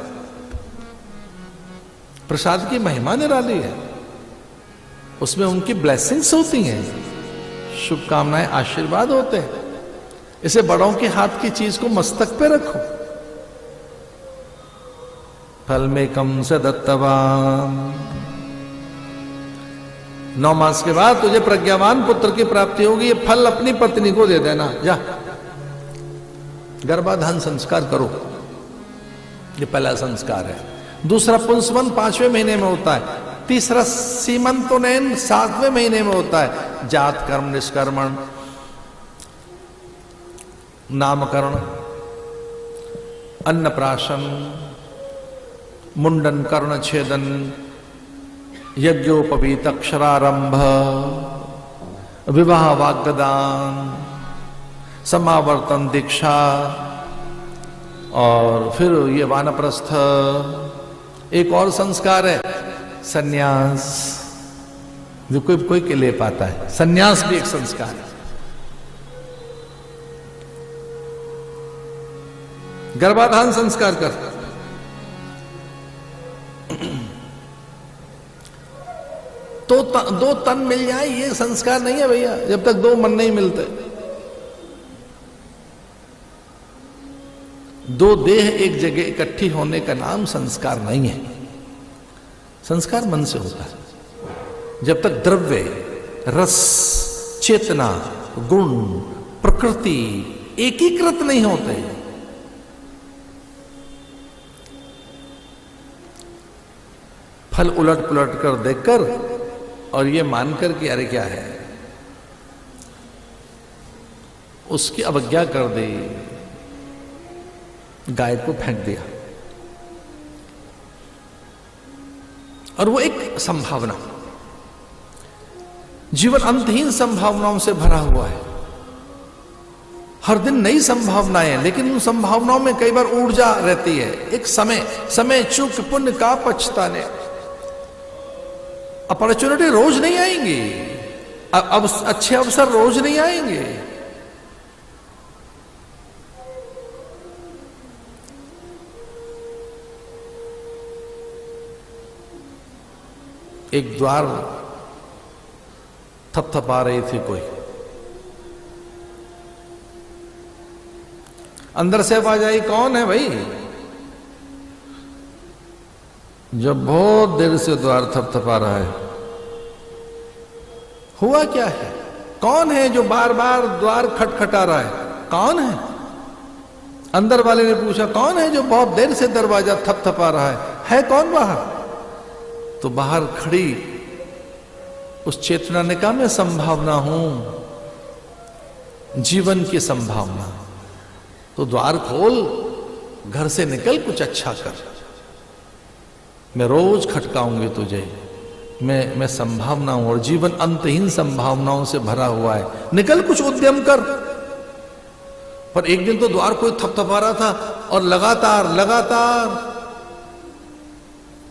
[SPEAKER 1] प्रसाद की महिमा निराली है, उसमें उनकी ब्लेसिंग्स होती हैं, शुभकामनाएं, आशीर्वाद होते हैं। इसे बड़ों के हाथ की चीज को मस्तक पे रखो। फल में कम से दत्तवान। 9 मास के बाद तुझे प्रज्ञावान पुत्र की प्राप्ति होगी। ये फल अपनी पत्नी को दे देना, जा गर्भाधान संस्कार करो। ये पहला संस्कार है। दूसरा पुंसवन 5वें महीने में होता है। तीसरा सीमंतोनयन 7वें महीने में होता है। जात कर्म, निष्कर्मण, नामकरण, अन्नप्राशन, मुंडन, कर्ण छेदन, यज्ञोपवीत, अक्षरारंभ, विवाह, वाग्दान, समावर्तन, दीक्षा, और फिर ये वानप्रस्थ। एक और संस्कार है सन्यास, जो कोई के ले पाता है। सन्यास भी एक संस्कार है। गर्भाधान संस्कार कर। तो दो तन मिल जाए ये संस्कार नहीं है भैया, जब तक 2 मन नहीं मिलते। 2 देह एक जगह इकट्ठी होने का नाम संस्कार नहीं है। संस्कार मन से होता है। जब तक द्रव्य, रस, चेतना, गुण, प्रकृति एकीकृत नहीं होते, फल उलट पुलट कर देखकर और ये मानकर कि अरे क्या है, उसकी अवज्ञा कर दी, गाय को फेंक दिया। और वो एक संभावना, जीवन अंतहीन संभावनाओं से भरा हुआ है। हर दिन नई संभावनाएं, लेकिन उन संभावनाओं में कई बार ऊर्जा रहती है। एक समय चूक पुण्य का पछताने। अपॉर्चुनिटी रोज नहीं आएंगी, अब अच्छे अवसर रोज नहीं आएंगे। एक द्वार थपथपा रही थी कोई, अंदर से आवाज आई, कौन है भाई? जब बहुत देर से द्वार थपथपा रहा है, हुआ क्या है? कौन है जो बार बार द्वार खटखटा रहा है? कौन है? अंदर वाले ने पूछा, कौन है जो बहुत देर से दरवाजा थपथपा रहा है कौन बाहर? तो बाहर खड़ी उस चेतना ने कहा, मैं संभावना हूं, जीवन की संभावना। तो द्वार खोल, घर से निकल, कुछ अच्छा कर, मैं रोज खटकाऊंगी तुझे, मैं संभावना हूं और जीवन अंतहीन संभावनाओं से भरा हुआ है, निकल कुछ उद्यम कर। पर एक दिन तो द्वार कोई थपथपा रहा था और लगातार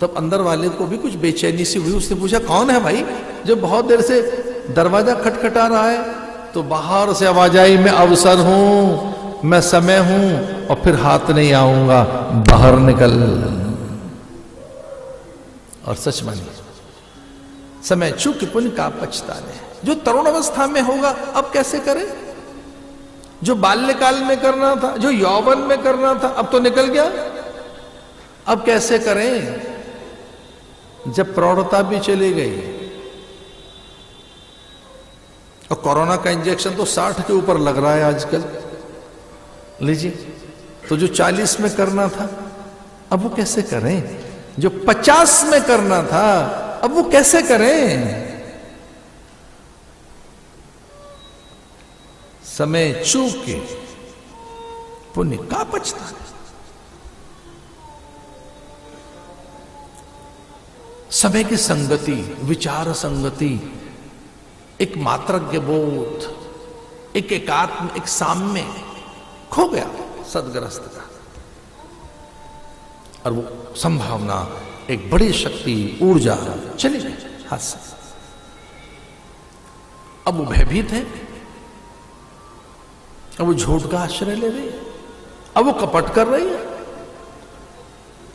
[SPEAKER 1] तब अंदर वाले को भी कुछ बेचैनी सी हुई। उसने पूछा, कौन है भाई जो बहुत देर से दरवाजा खटखटा रहा है? तो बाहर से आवाज आई, मैं अवसर हूं, मैं समय हूं और फिर हाथ नहीं आऊंगा, बाहर निकल। और सच मानी, समय चूक पुण्य का पछताने। जो तरुण अवस्था में होगा अब कैसे करें? जो बाल्यकाल में करना था, जो यौवन में करना था, अब तो निकल गया, अब कैसे करें? जब प्रौढ़ता भी चली गई और कोरोना का इंजेक्शन तो 60 के ऊपर लग रहा है आजकल, लीजिए, तो जो 40 में करना था अब वो कैसे करें? जो 50 में करना था अब वो कैसे करें? समय चूक के पुण्य का पछताना। समय की संगति, विचार संगति, एक मात्रज्ञ बोध, एक एकात्म, एक साम्य खो गया सदग्रस्त का, और वो संभावना, एक बड़ी शक्ति, ऊर्जा चली गई हाथ से। अब वो भयभीत है, अब वो झूठ का आश्रय ले रही है, अब वो कपट कर रही है।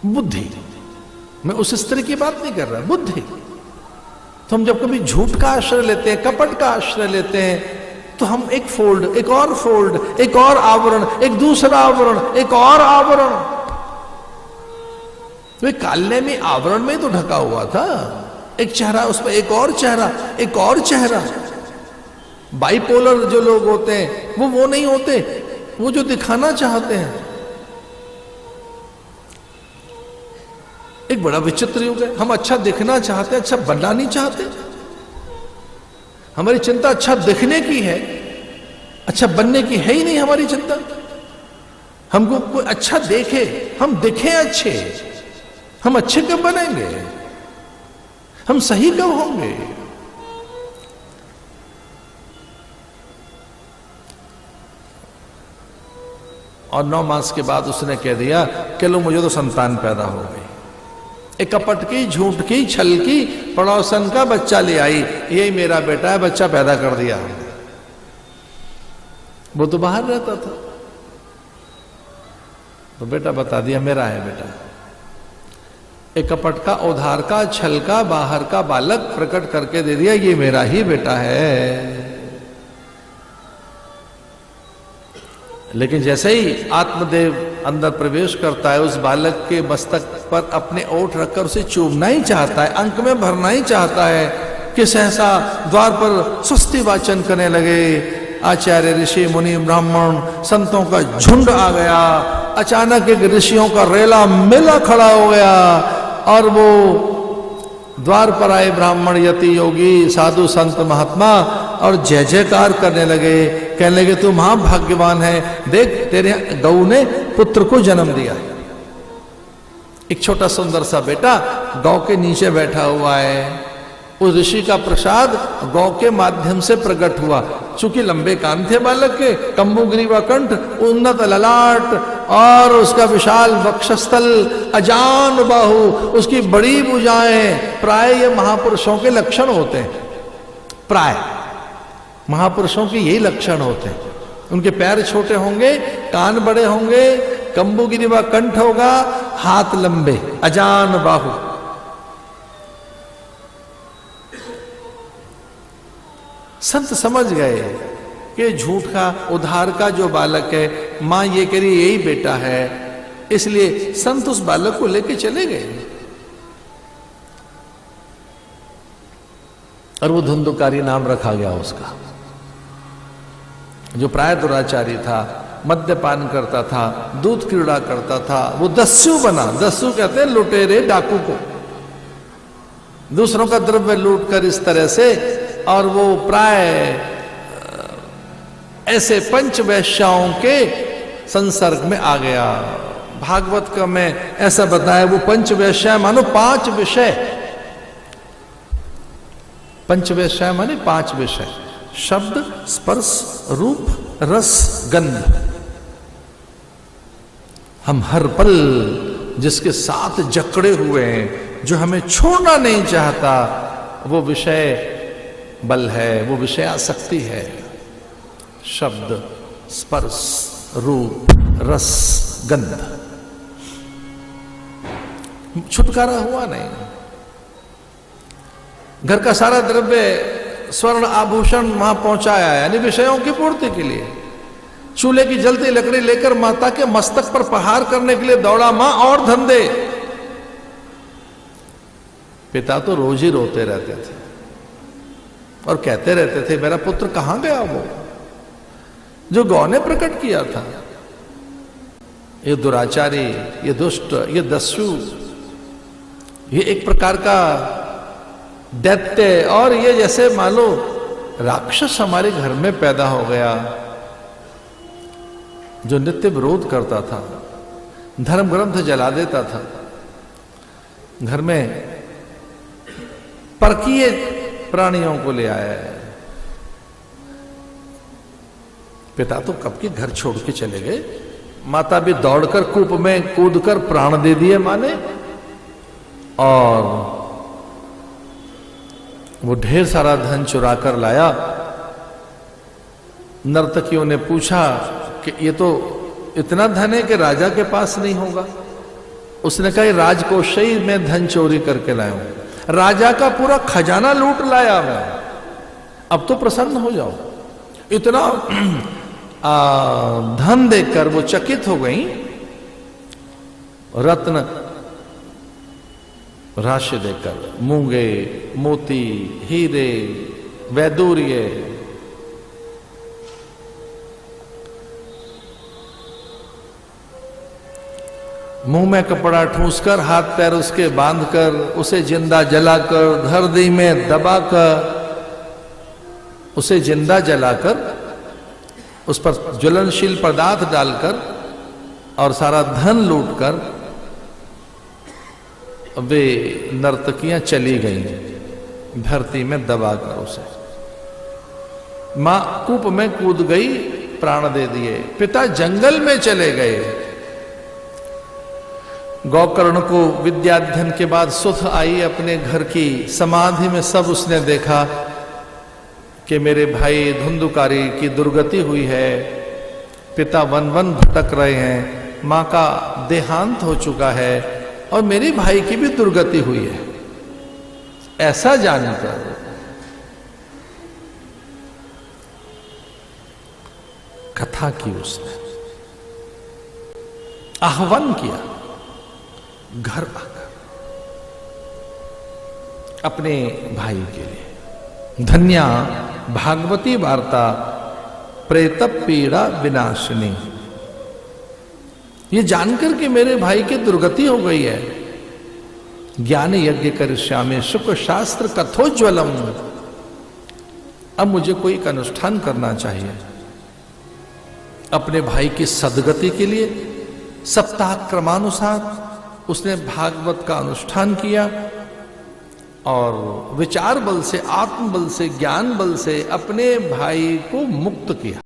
[SPEAKER 1] बुद्धि, मैं उस स्त्री की बात नहीं कर रहा, बुद्धि। तो हम जब कभी झूठ का आश्रय लेते हैं, कपट का आश्रय लेते हैं, तो हम एक फोल्ड, एक और फोल्ड, एक और आवरण, एक दूसरा आवरण, एक और आवरण, तो काल्य में आवरण में तो ढका हुआ था, एक चेहरा, उस पर एक और चेहरा, एक और चेहरा। बाइपोलर जो लोग होते हैं वो नहीं होते, वो जो दिखाना चाहते हैं। एक बड़ा विचित्र युग है, हम अच्छा दिखना चाहते हैं, अच्छा बनना नहीं चाहते। हमारी चिंता अच्छा दिखने की है, अच्छा बनने की है ही नहीं हमारी चिंता। हमको कोई अच्छा देखे, हम दिखें अच्छे, हम अच्छे कब बनेंगे? हम सही कब होंगे? और 9 मास के बाद उसने कह दिया कि लो मुझे तो संतान पैदा हो गई। एक कपट की, झूठ की, छल की, पड़ोसन का बच्चा ले आई, यही मेरा बेटा है, बच्चा पैदा कर दिया। वो तो बाहर रहता था, तो बेटा बता दिया मेरा है बेटा। एक कपट का, उधार का, छल का, बाहर का बालक प्रकट करके दे दिया, ये मेरा ही बेटा है। लेकिन जैसे ही आत्मदेव अंदर प्रवेश करता है, उस बालक के मस्तक पर अपने ओठ रखकर उसे चूमना ही चाहता है, अंक में भरना ही चाहता है, कि सहसा द्वार पर स्वस्ति वाचन करने लगे आचार्य, ऋषि, मुनि, ब्राह्मण, संतों का झुंड आ गया। अचानक एक ऋषियों का रेला मेला खड़ा हो गया, और वो द्वार पर आए ब्राह्मण, यति, योगी, साधु, संत, महात्मा, और जय जयकार करने लगे, कहने लगे तू महाभाग्यवान है, देख तेरे गऊ ने पुत्र को जन्म दिया। एक छोटा सुंदर सा बेटा गौ के नीचे बैठा हुआ है। उस ऋषि का प्रसाद गौ के माध्यम से प्रकट हुआ। चूंकि लंबे कान थे बालक के, कंबुग्रीवा कंठ, उन्नत ललाट, और उसका विशाल वक्षस्थल, अजान बाहु, उसकी बड़ी भुजाएं। प्राय ये महापुरुषों के लक्षण होते हैं, प्राय महापुरुषों के यही लक्षण होते हैं। उनके पैर छोटे होंगे, कान बड़े होंगे, कंबुगिरीवा कंठ होगा, हाथ लंबे, अजान बाहु। संत समझ गए कि झूठ का, उधार का जो बालक है, मां ये कह रही यही बेटा है, इसलिए संत उस बालक को लेके चले गए और वो धुंधुकारी नाम रखा गया उसका, जो प्राय दुराचारी था, मद्यपान करता था, दूध क्रीड़ा करता था, वो दस्यु बना। दस्यु कहते हैं लुटेरे, डाकू को, दूसरों का द्रव्य लूट कर इस तरह से, और वो प्राय ऐसे पंच वैश्याओं के संसर्ग में आ गया। भागवत का में ऐसा बताया, वो पंच वैश्या मानो 5 विषय, पंच वैश्या माने 5 विषय, शब्द, स्पर्श, रूप, रस, गंध। हम हर पल जिसके साथ जकड़े हुए हैं, जो हमें छोड़ना नहीं चाहता, वो विषय बल है, वो विषय आसक्ति है। शब्द, स्पर्श, रूप, रस, गंध। छुटकारा हुआ नहीं। घर का सारा द्रव्य, स्वर्ण आभूषण वहां पहुंचाया, यानी विषयों की पूर्ति के लिए। चूल्हे की जलती लकड़ी लेकर माता के मस्तक पर प्रहार करने के लिए दौड़ा मां, और धंधे। पिता तो रोज ही रोते रहते थे और कहते रहते थे, मेरा पुत्र कहां गया वो जो गौ ने प्रकट किया था। ये दुराचारी, ये दुष्ट, ये दस्यु, ये एक प्रकार का दैत्य, और ये जैसे मान लो राक्षस हमारे घर में पैदा हो गया, जो नित्य विरोध करता था, धर्म ग्रंथ जला देता था, घर में परकीय प्राणियों को ले आया है। पिता तो कब के घर छोड़ के चले गए, माता भी दौड़कर कूप में कूदकर प्राण दे दिए माने, और वो ढेर सारा धन चुरा कर लाया। नर्तकियों ने पूछा कि ये तो इतना धन है कि राजा के पास नहीं होगा। उसने कहा राजकोष ही मैं धन चोरी करके लाया हूं, राजा का पूरा खजाना लूट लाया मैं, अब तो प्रसन्न हो जाओ। इतना धन देखकर वो चकित हो गई। रत्न राशि देखकर, मूंगे, मोती, हीरे, वैदूर्य, मुंह में कपड़ा ठूंसकर, हाथ पैर उसके बांधकर, उसे जिंदा जलाकर, धरती में दबाकर, उसे जिंदा जलाकर, उस पर ज्वलनशील पदार्थ डालकर और सारा धन लूटकर वे नर्तकियां चली गईं धरती में दबाकर उसे। मां कूप में कूद गई, प्राण दे दिए। पिता जंगल में चले गए। गौकर्ण को विद्याध्ययन के बाद सुध आई अपने घर की। समाधि में सब उसने देखा कि मेरे भाई धुंधुकारी की दुर्गति हुई है, पिता वन वन भटक रहे हैं, मां का देहांत हो चुका है और मेरे भाई की भी दुर्गति हुई है। ऐसा जानकर कथा की उसने, आह्वान किया घर आकर अपने भाई के लिए। धन्या भागवती वार्ता प्रेत पीड़ा विनाशिनी। ये जानकर कि मेरे भाई की दुर्गति हो गई है, ज्ञान यज्ञ करिष्यामि शुक शास्त्र कथोज्वलम। अब मुझे कोई एक अनुष्ठान करना चाहिए अपने भाई की सदगति के लिए। सप्ताह क्रमानुसार उसने भागवत का अनुष्ठान किया और विचार बल से, आत्म बल से, ज्ञान बल से अपने भाई को मुक्त किया।